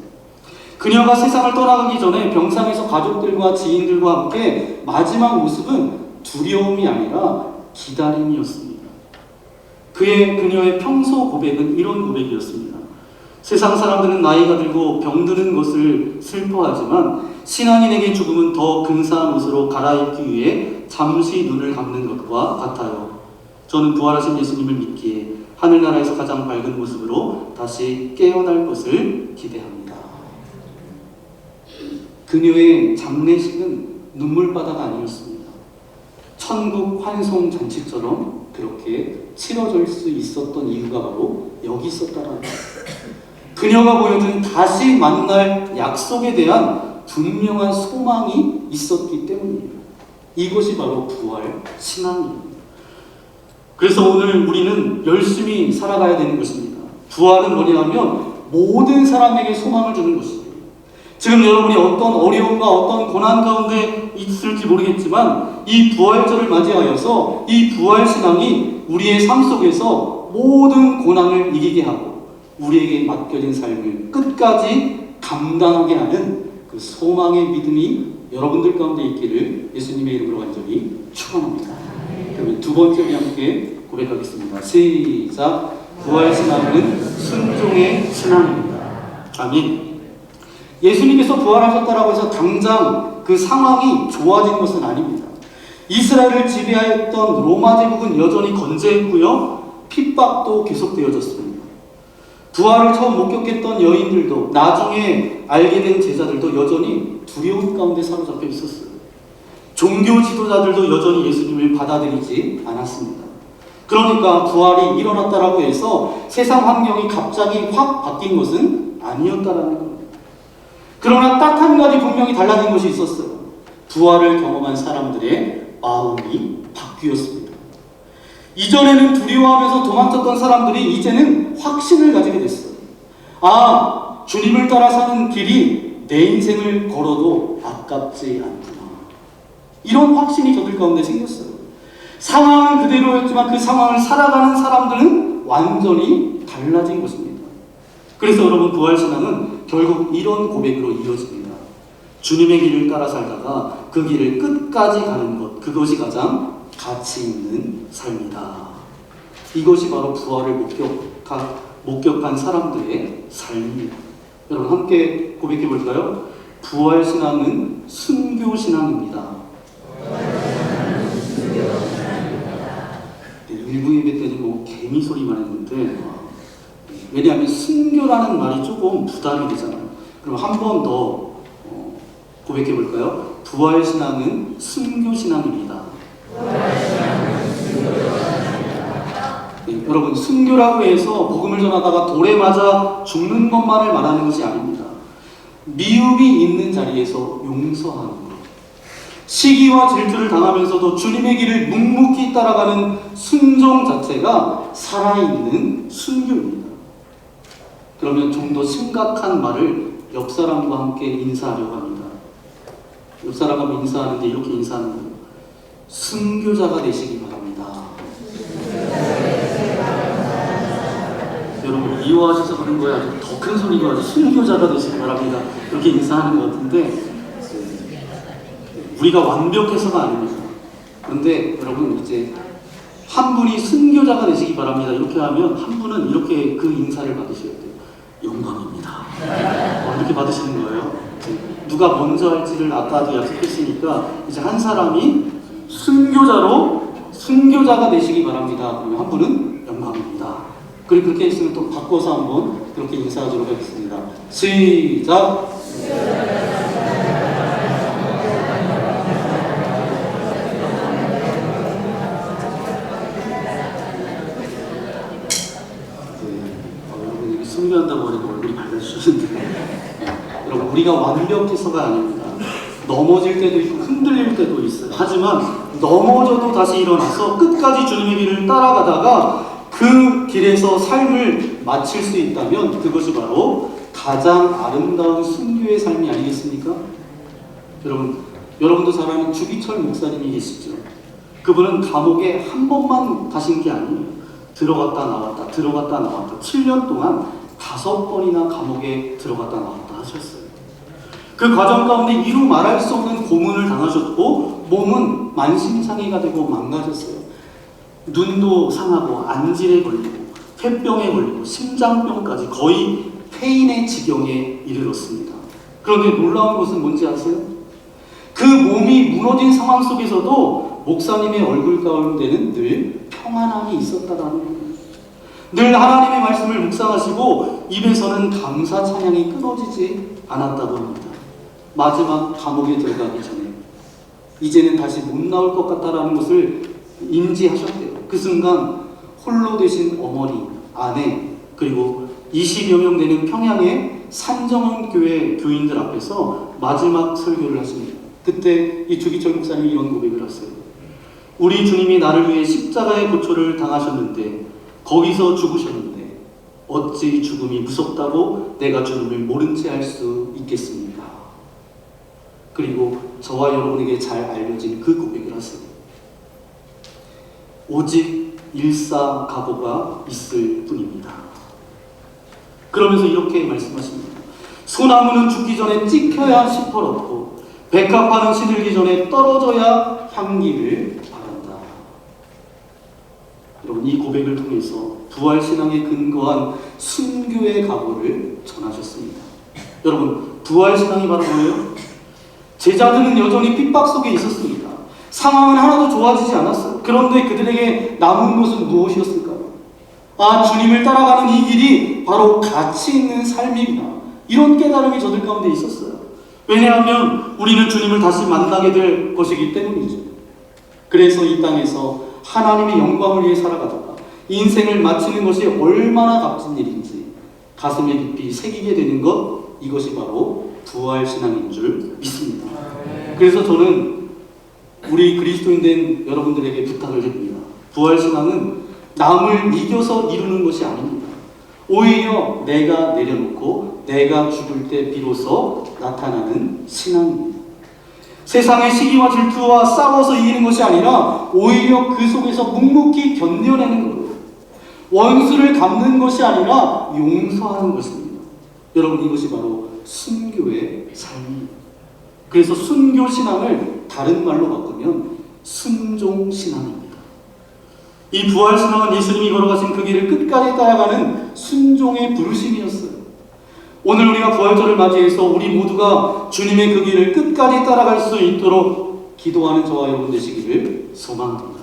그녀가 세상을 떠나가기 전에 병상에서 가족들과 지인들과 함께 마지막 모습은 두려움이 아니라 기다림이었습니다. 그녀의 평소 고백은 이런 고백이었습니다. 세상 사람들은 나이가 들고 병드는 것을 슬퍼하지만 신앙인에게 죽음은 더 근사한 옷으로 갈아입기 위해 잠시 눈을 감는 것과 같아요. 저는 부활하신 예수님을 믿기에 하늘나라에서 가장 밝은 모습으로 다시 깨어날 것을 기대합니다. 그녀의 장례식은 눈물바다가 아니었습니다. 천국 환송 잔치처럼 그렇게 치러질 수 있었던 이유가 바로 여기 있었다라는 거예요. 그녀가 보여준 다시 만날 약속에 대한 분명한 소망이 있었기 때문이에요. 이것이 바로 부활 신앙입니다. 그래서 오늘 우리는 열심히 살아가야 되는 것입니다. 부활은 뭐냐면 모든 사람에게 소망을 주는 것입니다. 지금 여러분이 어떤 어려움과 어떤 고난 가운데 있을지 모르겠지만 이 부활절을 맞이하여서 이 부활신앙이 우리의 삶 속에서 모든 고난을 이기게 하고 우리에게 맡겨진 삶을 끝까지 감당하게 하는 그 소망의 믿음이 여러분들 가운데 있기를 예수님의 이름으로 간절히 축원합니다. 그러면 두 번째 우리 함께 고백하겠습니다. 시작. 부활신앙은 순종의 신앙입니다. 아멘. 예수님께서 부활하셨다라고 해서 당장 그 상황이 좋아진 것은 아닙니다. 이스라엘을 지배하였던 로마 제국은 여전히 건재했고요. 핍박도 계속되어졌습니다. 부활을 처음 목격했던 여인들도 나중에 알게 된 제자들도 여전히 두려움 가운데 사로잡혀 있었어요. 종교 지도자들도 여전히 예수님을 받아들이지 않았습니다. 그러니까 부활이 일어났다라고 해서 세상 환경이 갑자기 확 바뀐 것은 아니었다라는 겁니다. 그러나 딱 한 가지 분명히 달라진 것이 있었어요. 부활을 경험한 사람들의 마음이 바뀌었습니다. 이전에는 두려워하면서 도망쳤던 사람들이 이제는 확신을 가지게 됐어요. 아, 주님을 따라 사는 길이 내 인생을 걸어도 아깝지 않구나. 이런 확신이 저들 가운데 생겼어요. 상황은 그대로였지만 그 상황을 살아가는 사람들은 완전히 달라진 것입니다. 그래서 여러분, 부활신앙은 결국 이런 고백으로 이어집니다. 주님의 길을 따라 살다가 그 길을 끝까지 가는 것, 그것이 가장 가치 있는 삶이다. 이것이 바로 부활을 목격한 사람들의 삶입니다. 여러분, 함께 고백해 볼까요? 부활신앙은 순교신앙입니다. 일부 예배 때는 뭐 개미 소리만 했는데, 왜냐하면 순교라는 말이 조금 부담이 되잖아요. 그럼 한 번 더 고백해 볼까요? 부활신앙은 순교신앙입니다. 네, 여러분, 순교라고 해서 복음을 전하다가 돌에 맞아 죽는 것만을 말하는 것이 아닙니다. 미움이 있는 자리에서 용서하는 것, 시기와 질투를 당하면서도 주님의 길을 묵묵히 따라가는 순종 자체가 살아있는 순교입니다. 그러면 좀 더 심각한 말을 옆 사람과 함께 인사하려고 합니다. 옆 사람과 인사하는데 이렇게 인사하는 거예요. 순교자가 되시기 바랍니다. 여러분, 미워하셔서 그런 거예요. 아주 더 큰 소리로 아주 순교자가 되시기 바랍니다. 그렇게 인사하는 것 같은데, 우리가 완벽해서가 아닙니다. 그런데 여러분, 이제 한 분이 순교자가 되시기 바랍니다. 이렇게 하면 한 분은 이렇게 그 인사를 받으셔야 돼요. 영광입니다. 이렇게 받으시는 거예요. 누가 먼저 할지를 아까도 약속했으니까 이제 한 사람이 순교자가 되시기 바랍니다. 그러면 한 분은 영광입니다. 그리고 그렇게 했으면 또 바꿔서 한번 그렇게 인사하도록 하겠습니다. 시작! 순교한다고 하니까 얼굴이 밝아지셨는데 여러분, 우리가 완벽해서가 아닙니다. 넘어질 때도 있고 흔들릴 때도 있어요. 하지만 넘어져도 다시 일어나서 끝까지 주님의 길을 따라가다가 그 길에서 삶을 마칠 수 있다면 그것이 바로 가장 아름다운 순교의 삶이 아니겠습니까? 여러분도 잘 아는 주기철 목사님이 계시죠. 그분은 감옥에 한 번만 가신 게 아니에요. 들어갔다 나왔다 7년 동안 5번이나 감옥에 들어갔다 나왔다 하셨어요. 그 과정 가운데 이루 말할 수 없는 고문을 당하셨고 몸은 만신창이가 되고 망가졌어요. 눈도 상하고 안질에 걸리고 폐병에 걸리고 심장병까지 거의 폐인의 지경에 이르렀습니다. 그런데 놀라운 것은 뭔지 아세요? 그 몸이 무너진 상황 속에서도 목사님의 얼굴 가운데는 늘 평안함이 있었다라는 거예요. 늘 하나님의 말씀을 묵상하시고 입에서는 감사 찬양이 끊어지지 않았다고 합니다. 마지막 감옥에 들어가기 전에 이제는 다시 못 나올 것 같다라는 것을 인지하셨대요. 그 순간 홀로 되신 어머니, 아내, 그리고 20여 명 되는 평양의 산정원 교회 교인들 앞에서 마지막 설교를 하십니다. 그때 이 주기철 목사님이 이런 고백을 하세요. 우리 주님이 나를 위해 십자가의 고초를 당하셨는데 거기서 죽으셨는데 어찌 죽음이 무섭다고 내가 주님을 모른 채 할 수 있겠습니까? 그리고 저와 여러분에게 잘 알려진 그 고백을 하세요. 오직 일사각오가 있을 뿐입니다. 그러면서 이렇게 말씀하십니다. 소나무는 죽기 전에 찍혀야 시퍼렇고 백합화는 시들기 전에 떨어져야 향기를 바란다. 여러분, 이 고백을 통해서 부활신앙에 근거한 순교의 각오를 전하셨습니다. 여러분, 부활신앙이 바로 뭐예요? 제자들은 여전히 핍박 속에 있었습니다. 상황은 하나도 좋아지지 않았어요. 그런데 그들에게 남은 것은 무엇이었을까요? 주님을 따라가는 이 길이 바로 가치 있는 삶이구나. 이런 깨달음이 저들 가운데 있었어요. 왜냐하면 우리는 주님을 다시 만나게 될 것이기 때문이죠. 그래서 이 땅에서 하나님의 영광을 위해 살아가다가 인생을 마치는 것이 얼마나 값진 일인지 가슴에 깊이 새기게 되는 것, 이것이 바로 부활신앙인 줄 믿습니다. 그래서 저는 우리 그리스도인 된 여러분들에게 부탁을 드립니다. 부활신앙은 남을 이겨서 이루는 것이 아닙니다. 오히려 내가 내려놓고 내가 죽을 때 비로소 나타나는 신앙입니다. 세상의 시기와 질투와 싸워서 이기는 것이 아니라 오히려 그 속에서 묵묵히 견뎌내는 거예요. 원수를 갚는 것이 아니라 용서하는 것입니다. 여러분, 이것이 바로 순교의 삶입니다. 그래서 순교신앙을 다른 말로 바꾸면 순종신앙입니다. 이 부활신앙은 예수님이 걸어가신 그 길을 끝까지 따라가는 순종의 부르심이었어요. 오늘 우리가 부활절을 맞이해서 우리 모두가 주님의 그 길을 끝까지 따라갈 수 있도록 기도하는 저와 여러분 되시기를 소망합니다.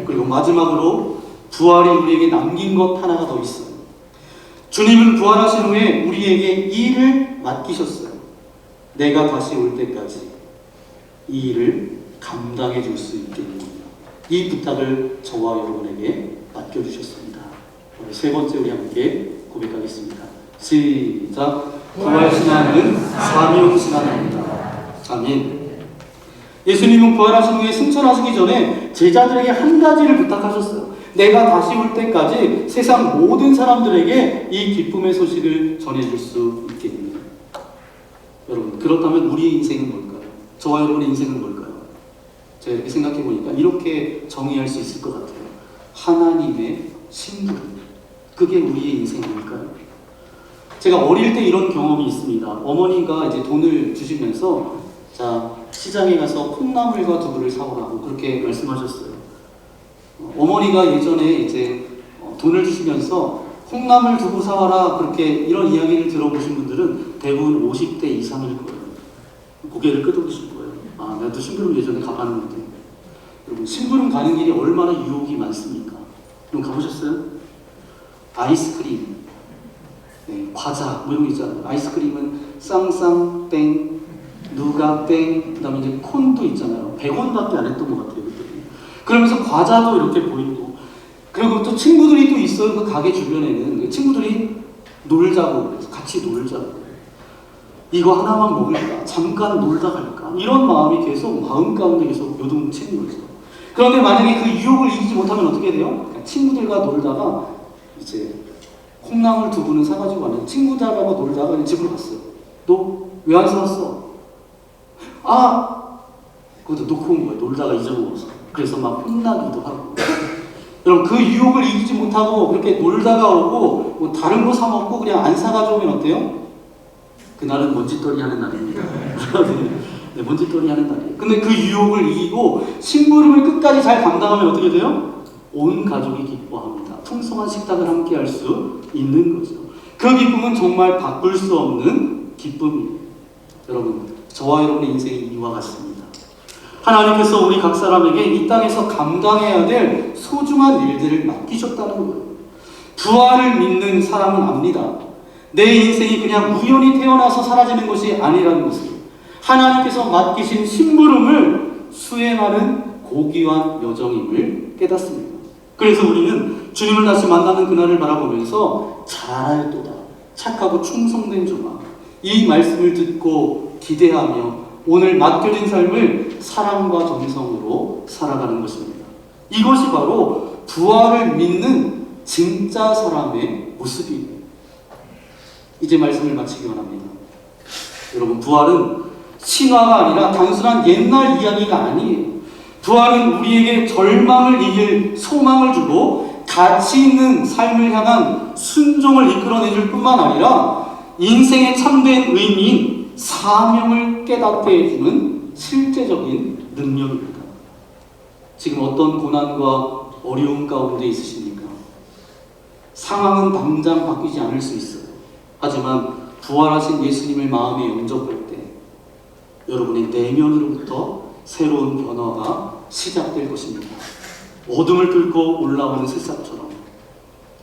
그리고 마지막으로 부활이 우리에게 남긴 것 하나가 더 있어요. 주님은 부활하신 후에 우리에게 이 일을 맡기셨어요. 내가 다시 올 때까지 이 일을 감당해 줄 수 있겠느냐. 이 부탁을 저와 여러분에게 맡겨주셨습니다. 세 번째 우리 함께 고백하겠습니다. 시작. 부활신앙은 사명신앙입니다. 아멘. 예수님은 부활하신 후에 승천하시기 전에 제자들에게 한 가지를 부탁하셨어요. 내가 다시 올 때까지 세상 모든 사람들에게 이 기쁨의 소식을 전해줄 수 있겠느냐. 여러분, 그렇다면 우리의 인생은 뭘까요? 저와 여러분의 인생은 뭘까요? 제가 이렇게 생각해 보니까 이렇게 정의할 수 있을 것 같아요. 하나님의 신분. 그게 우리의 인생일까요? 제가 어릴 때 이런 경험이 있습니다. 어머니가 이제 돈을 주시면서 자, 시장에 가서 콩나물과 두부를 사오라고 그렇게 말씀하셨어요. 어머니가 예전에 이제 돈을 주시면서 콩나물 두부 사와라 그렇게 이런 이야기를 들어보신 분들은 대부분 50대 이상일 거예요. 고개를 끄덕이실 거예요. 아, 나도 심부름 예전에 가봤는데. 여러분, 심부름 가는 길이 얼마나 유혹이 많습니까? 여러분 가보셨어요? 아이스크림, 네, 과자 뭐 이런 거 있잖아요. 아이스크림은 쌍쌍 땡, 누가 땡, 그다음에 이제 콘도 있잖아요. 100원밖에 안 했던 것 같아요. 그때. 그러면서 과자도 이렇게 보이고, 그리고 또 친구들이 또 있어요. 그 가게 주변에는 친구들이 놀자고 그래서 같이 놀자고. 이거 하나만 먹을까? 잠깐 놀다 갈까? 이런 마음이 계속 마음 가운데 계속 요동치는 거죠. 그런데 만약에 그 유혹을 이기지 못하면 어떻게 돼요? 친구들과 놀다가 이제 콩나물 두부는 사가지고 왔는데 친구들하고 놀다가 그냥 집으로 갔어요. 너 왜 안 사왔어? 아! 그것도 놓고 온 거예요. 놀다가 잊어먹어서. 그래서 막 혼나기도 하고. 여러분, 그 유혹을 이기지 못하고 그렇게 놀다가 오고 뭐 다른 거 사 먹고 그냥 안 사가지고 오면 어때요? 그날은 먼지떨이 하는 날입니다. 네, 먼지떨이 하는 날이에요. 근데 그 유혹을 이기고 심부름을 끝까지 잘 감당하면 어떻게 돼요? 온 가족이 기뻐합니다. 풍성한 식탁을 함께 할 수 있는 거죠. 그 기쁨은 정말 바꿀 수 없는 기쁨이에요. 여러분, 저와 여러분의 인생이 이와 같습니다. 하나님께서 우리 각 사람에게 이 땅에서 감당해야 될 소중한 일들을 맡기셨다는 거예요. 부활을 믿는 사람은 압니다. 내 인생이 그냥 우연히 태어나서 사라지는 것이 아니라는 것을, 하나님께서 맡기신 심부름을 수행하는 고귀한 여정임을 깨닫습니다. 그래서 우리는 주님을 다시 만나는 그날을 바라보면서 잘할도다, 착하고 충성된 종아, 이 말씀을 듣고 기대하며 오늘 맡겨진 삶을 사랑과 정성으로 살아가는 것입니다. 이것이 바로 부활을 믿는 진짜 사람의 모습입니다. 이제 말씀을 마치기 원합니다. 여러분, 부활은 신화가 아니라 단순한 옛날 이야기가 아니에요. 부활은 우리에게 절망을 이길 소망을 주고 가치 있는 삶을 향한 순종을 이끌어내줄 뿐만 아니라 인생의 참된 의미인 사명을 깨닫게 해주는 실제적인 능력입니다. 지금 어떤 고난과 어려움 가운데 있으십니까? 상황은 당장 바뀌지 않을 수 있어요. 하지만 부활하신 예수님을 마음에 영접할 때 여러분의 내면으로부터 새로운 변화가 시작될 것입니다. 어둠을 뚫고 올라오는 새싹처럼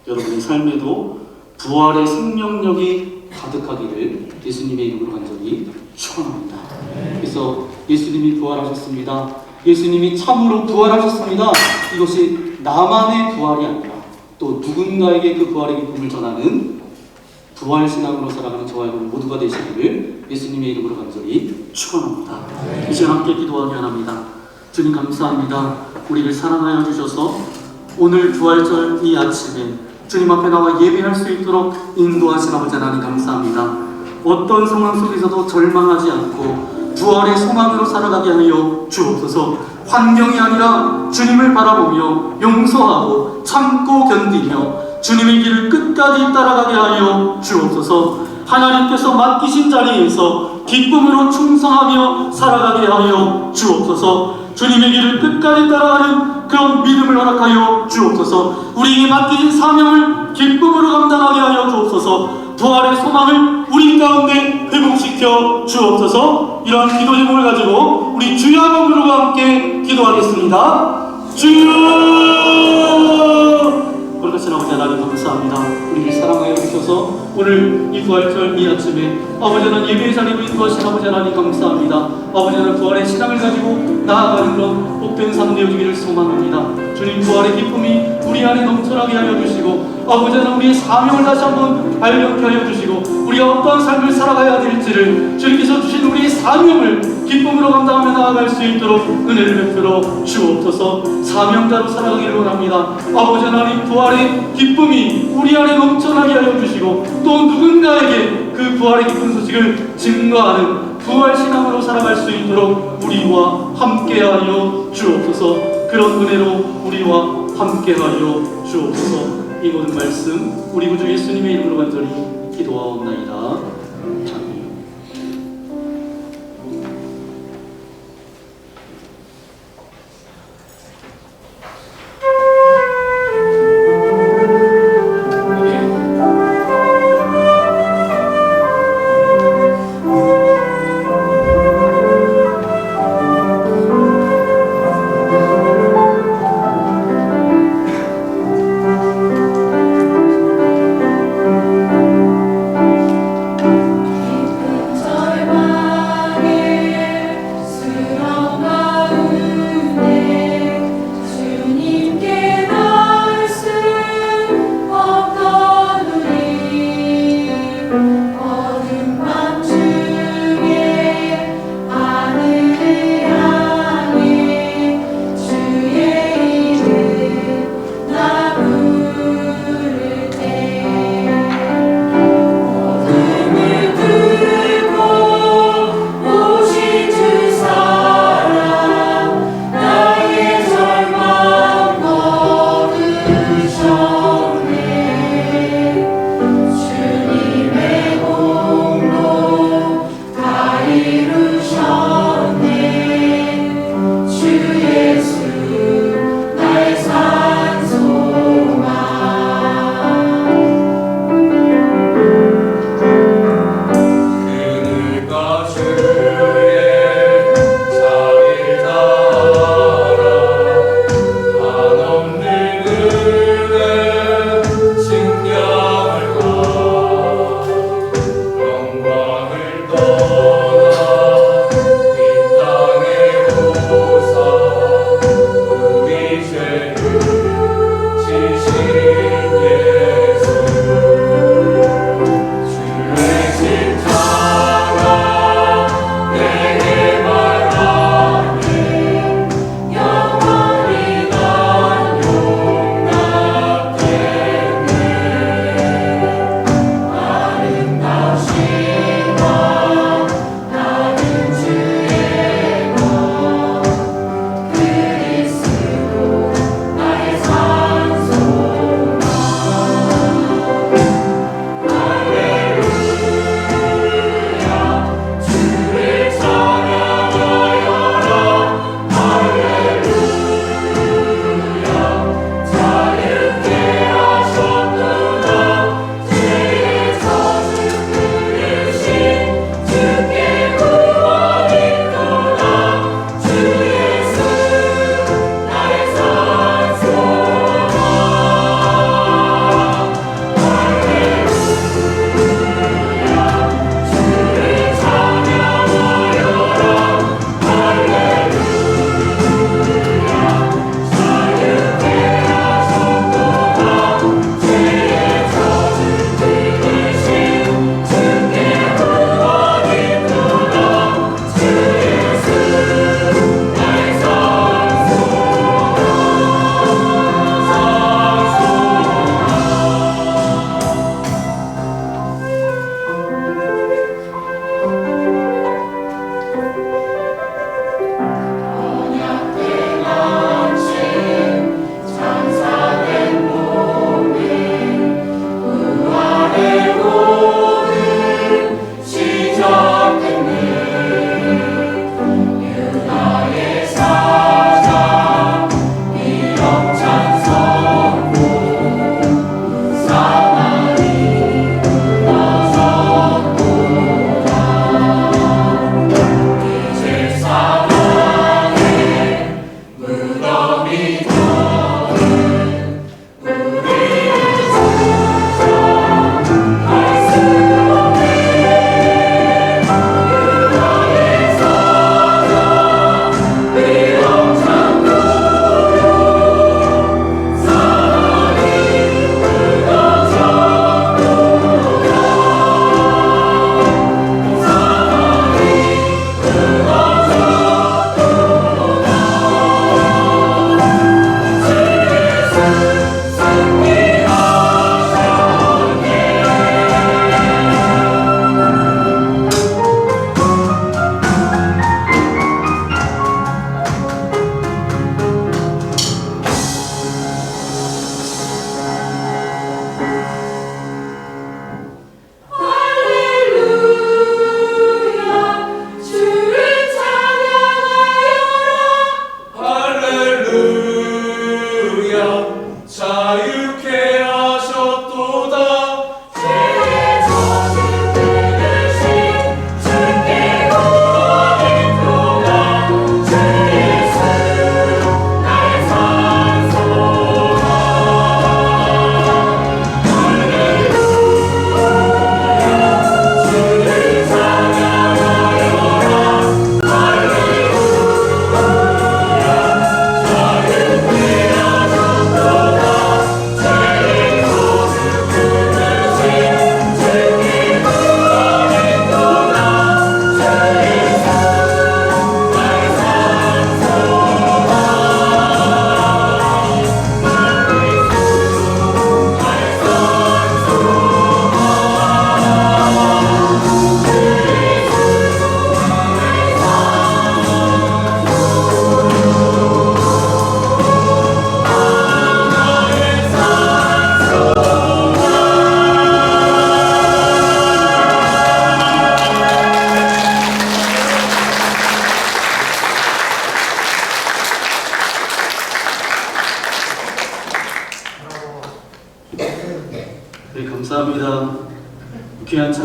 여러분의 삶에도 부활의 생명력이 가득하기를 예수님의 이름으로 간절히 축원합니다. 그래서 예수님이 부활하셨습니다. 예수님이 참으로 부활하셨습니다. 이것이 나만의 부활이 아니라 또 누군가에게 그 부활의 기쁨을 전하는 부활신앙으로 살아가는 저와 여러분 모두가 되시기를 예수님의 이름으로 간절히 축원합니다. 이 시간 함께 기도하기 원합니다. 주님 감사합니다. 우리를 사랑하여 주셔서 오늘 부활절 이 아침에 주님 앞에 나와 예배할 수 있도록 인도하신 아버지 하나님 감사합니다. 어떤 상황 속에서도 절망하지 않고 부활의 소망으로 살아가게 하여 주옵소서. 환경이 아니라 주님을 바라보며 용서하고 참고 견디며 주님의 길을 끝까지 따라가게 하여 주옵소서. 하나님께서 맡기신 자리에서 기쁨으로 충성하며 살아가게 하여 주옵소서. 주님의 길을 끝까지 따라가는 그런 믿음을 허락하여 주옵소서. 우리에게 맡기신 사명을 기쁨으로 감당하게 하여 주옵소서. 부활의 소망을 우리 가운데 회복시켜 주옵소서. 이러한 기도 제목을 가지고 우리 주여 한번 부르고 함께 기도하겠습니다. 주여! 것을 아버지 하나님 감사합니다. 우리를 사랑하여 주셔서 오늘 이 부활절 이 아침에 아버지 하나님 예배의 자리로 인도하신 아버지 하나님 감사합니다. 아버지 하나님 부활의 신앙을 가지고 나아가는 그런 복된 삶 되어주기를 소망합니다. 주님 부활의 기쁨이 우리 안에 넘쳐나게 하여 주시고 아버지 하나님 우리의 사명을 다시 한번 발견케 하여 주시고 우리가 어떠한 삶을 살아가야 될지를 주님께서 주신 우리의 사명을 기쁨으로 감당하며 나아갈 수 있도록 은혜를 베풀어 주옵소서. 사명자로 살아가기를 원합니다. 아버지 하나님 부활의 기쁨이 우리 안에 넘쳐나게 하여 주시고 또 누군가에게 그 부활의 기쁜 소식을 증거하는 부활신앙으로 살아갈 수 있도록 우리와 함께하여 주옵소서. 그런 은혜로 우리와 함께하여 주옵소서. 이 모든 말씀 우리 구주 예수님의 이름으로 간절히 기도하옵나이다. 아멘.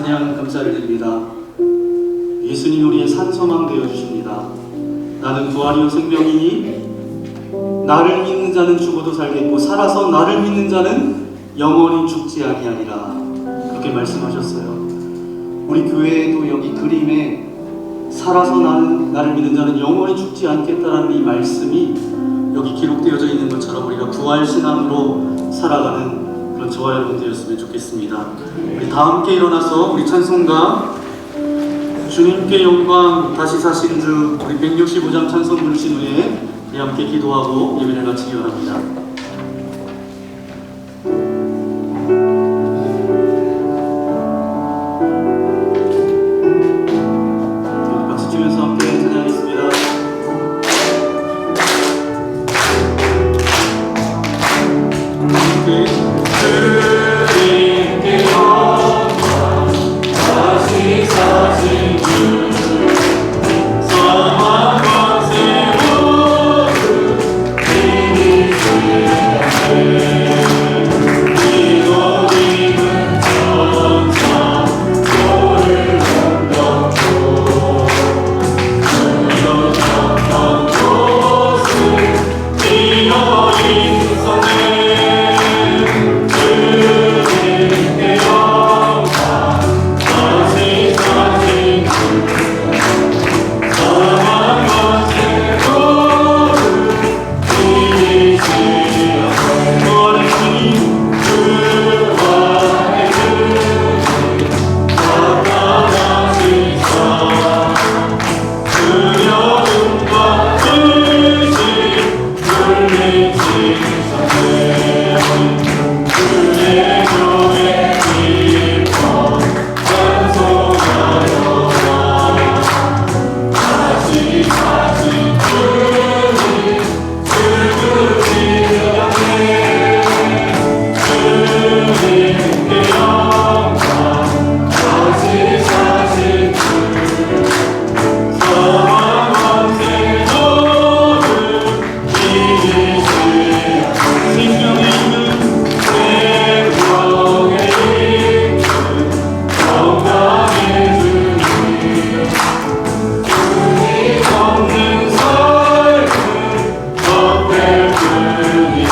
찬양 감사를 드립니다. 예수님 우리의 산소망 되어 주십니다. 나는 부활이요 생명이니 나를 믿는 자는 죽어도 살겠고 살아서 나를 믿는 자는 영원히 죽지 아니하리라. 그렇게 말씀하셨어요. 우리 교회에도 여기 그림에 살아서 나를 믿는 자는 영원히 죽지 않겠다라는 이 말씀이 여기 기록되어져 있는 것처럼 우리가 부활신앙으로 살아가는 그런 저와 여러분 되었으면 좋겠습니다. 우리 다 함께 일어나서 우리 찬송가 주님께 영광 다시 사신 주 우리 165장 찬송 부르신 후에 우리 함께 기도하고 예배를 마치기 바랍니다. 박수 치면서 함께 찬양하겠습니다. 주님께 영광 다시 사신 주 사망 권세 모두 이미 주의 기도님은 천사 소를 공덕고 주였던 곳을 뛰어 인성에 주님께 영광 다시 사신 주 사망 권세 모두 이미 주의 구원의 주님 구원의 주님 나타나시사 두려움과 의심 물리치사네 주의 교회 기뻐 찬송하여라 다시 사신 주님 슬프지 않네 주님께 영광 다시 사신 주 사망 권세 모두 이기시라 생명의 이름 생명의 이름 건강의 주님 주님 없는 삶은 헛될 뿐이다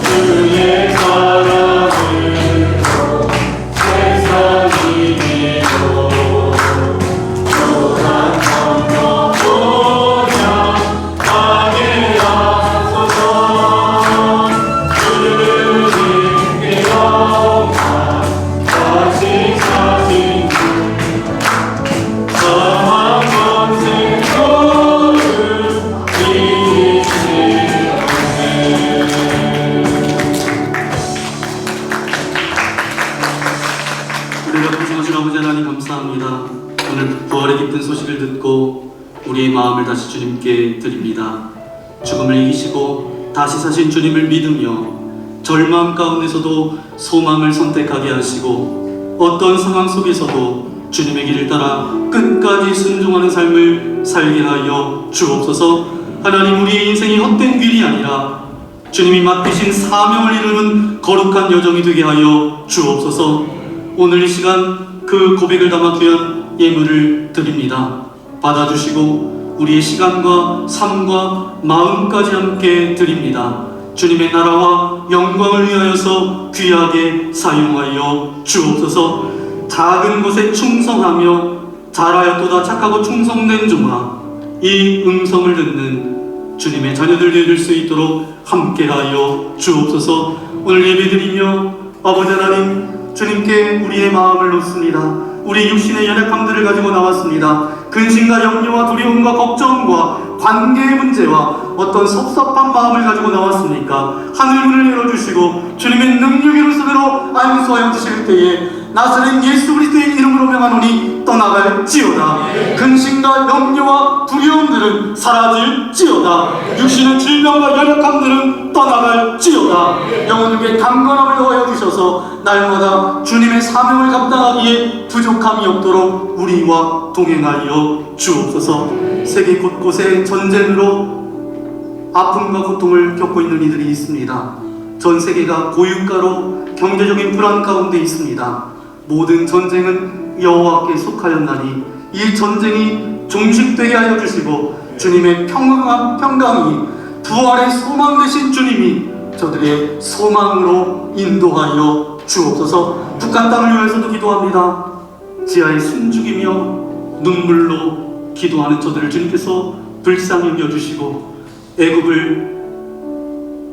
주의 사랑으로 세상이 이기고 또한 건너보냐 하게 하소서 주님께 영광 다시 사신 주 사망 권세 모두 이기시라 우리가 구성하신 아버지 하나님 감사합니다. 오늘 부활의 기쁜 소식을 듣고 우리의 마음을 다시 주님께 드립니다. 죽음을 이기시고 다시 사신 주님을 믿으며 절망 가운데서도 소망을 선택하게 하시고 어떤 상황 속에서도 주님의 길을 따라 끝까지 순종하는 삶을 살게 하여 주옵소서. 하나님 우리의 인생이 헛된 길이 아니라 주님이 맡기신 사명을 이루는 거룩한 여정이 되게 하여 주옵소서. 오늘 이 시간 그 고백을 담아 귀한 예물을 드립니다. 받아주시고 우리의 시간과 삶과 마음까지 함께 드립니다. 주님의 나라와 영광을 위하여서 귀하게 사용하여 주옵소서. 작은 것에 충성하며 잘하였도다 착하고 충성된 종아, 이 음성을 듣는 주님의 자녀들 되어줄 수 있도록 함께하여 주옵소서. 오늘 예배드리며 아버지 하나님 주님께 우리의 마음을 놓습니다. 우리 육신의 연약함들을 가지고 나왔습니다. 근심과 염려와 두려움과 걱정과 관계의 문제와 어떤 섭섭한 마음을 가지고 나왔습니까? 하늘문을 열어주시고 주님의 능력의 손으로 안수하여 주실 때에 나사렛 예수 그리스도의 이름으로 명하노니 떠나갈지어다. 근심과 염려와 두려움들은 사라질지어다. 육신의 질병과 연약함들은 떠나갈지어다. 영혼에게 강건함을 더하여 주셔서 날마다 주님의 사명을 감당하기에 부족함이 없도록 우리와 동행하여 주옵소서. 세계 곳곳에 전쟁으로 아픔과 고통을 겪고 있는 이들이 있습니다. 전 세계가 고유가로 경제적인 불안 가운데 있습니다. 모든 전쟁은 여호와께 속하였나니 이 전쟁이 종식되게 하여 주시고 주님의 평강이 부활의 소망 되신 주님이 저들의 소망으로 인도하여 주옵소서. 북한 땅을 위해서도 기도합니다. 지하에 숨죽이며 눈물로 기도하는 저들을 주님께서 불쌍히 여겨주시고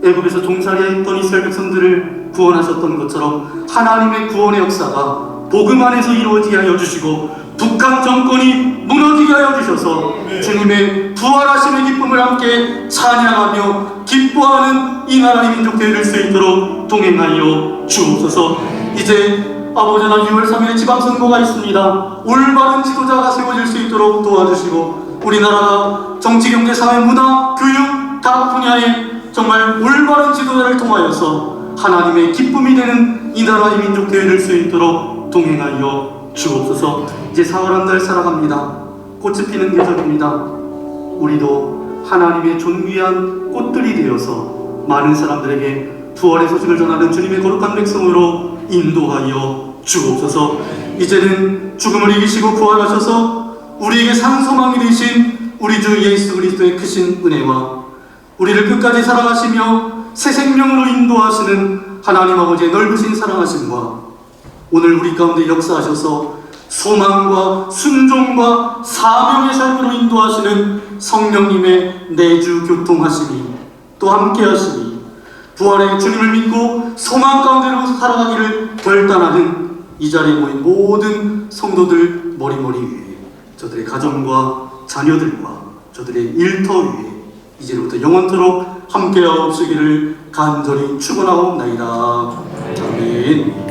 애굽에서 종살이에 있던 이스라엘 백성들을 구원하셨던 것처럼 하나님의 구원의 역사가 복음 안에서 이루어지게 하여 주시고 북한 정권이 무너지게 하여 주셔서 주님의 부활하심의 기쁨을 함께 찬양하며 기뻐하는 이 나라의 민족 되어질 수 있도록 동행하여 주옵소서. 이제 아버지 하나님 6월 3일에 지방선거가 있습니다. 올바른 지도자가 세워질 수 있도록 도와주시고 우리나라가 정치, 경제, 사회, 문화, 교육 각 분야에 정말 올바른 지도자를 통하여서 하나님의 기쁨이 되는 이 나라의 민족 되어질 수 있도록 동행하여 주옵소서. 이제 4월 한 달 살아갑니다. 꽃이 피는 계절입니다. 우리도 하나님의 존귀한 꽃들이 되어서 많은 사람들에게 부활의 소식을 전하는 주님의 거룩한 백성으로 인도하여 주옵소서. 이제는 죽음을 이기시고 부활하셔서 우리에게 산소망이 되신 우리 주 예수 그리스도의 크신 은혜와 우리를 끝까지 사랑하시며 새 생명으로 인도하시는 하나님 아버지의 넓으신 사랑하심과 오늘 우리 가운데 역사하셔서 소망과 순종과 사명의 삶으로 인도하시는 성령님의 내주 교통하심이 또 함께하시니 부활의 주님을 믿고 소망 가운데로 살아가기를 결단하는 이 자리에 모인 모든 성도들 머리머리 위에 저들의 가정과 자녀들과 저들의 일터 위에 이제부터 영원토록 함께하옵시기를 간절히 축원하옵나이다. 아멘.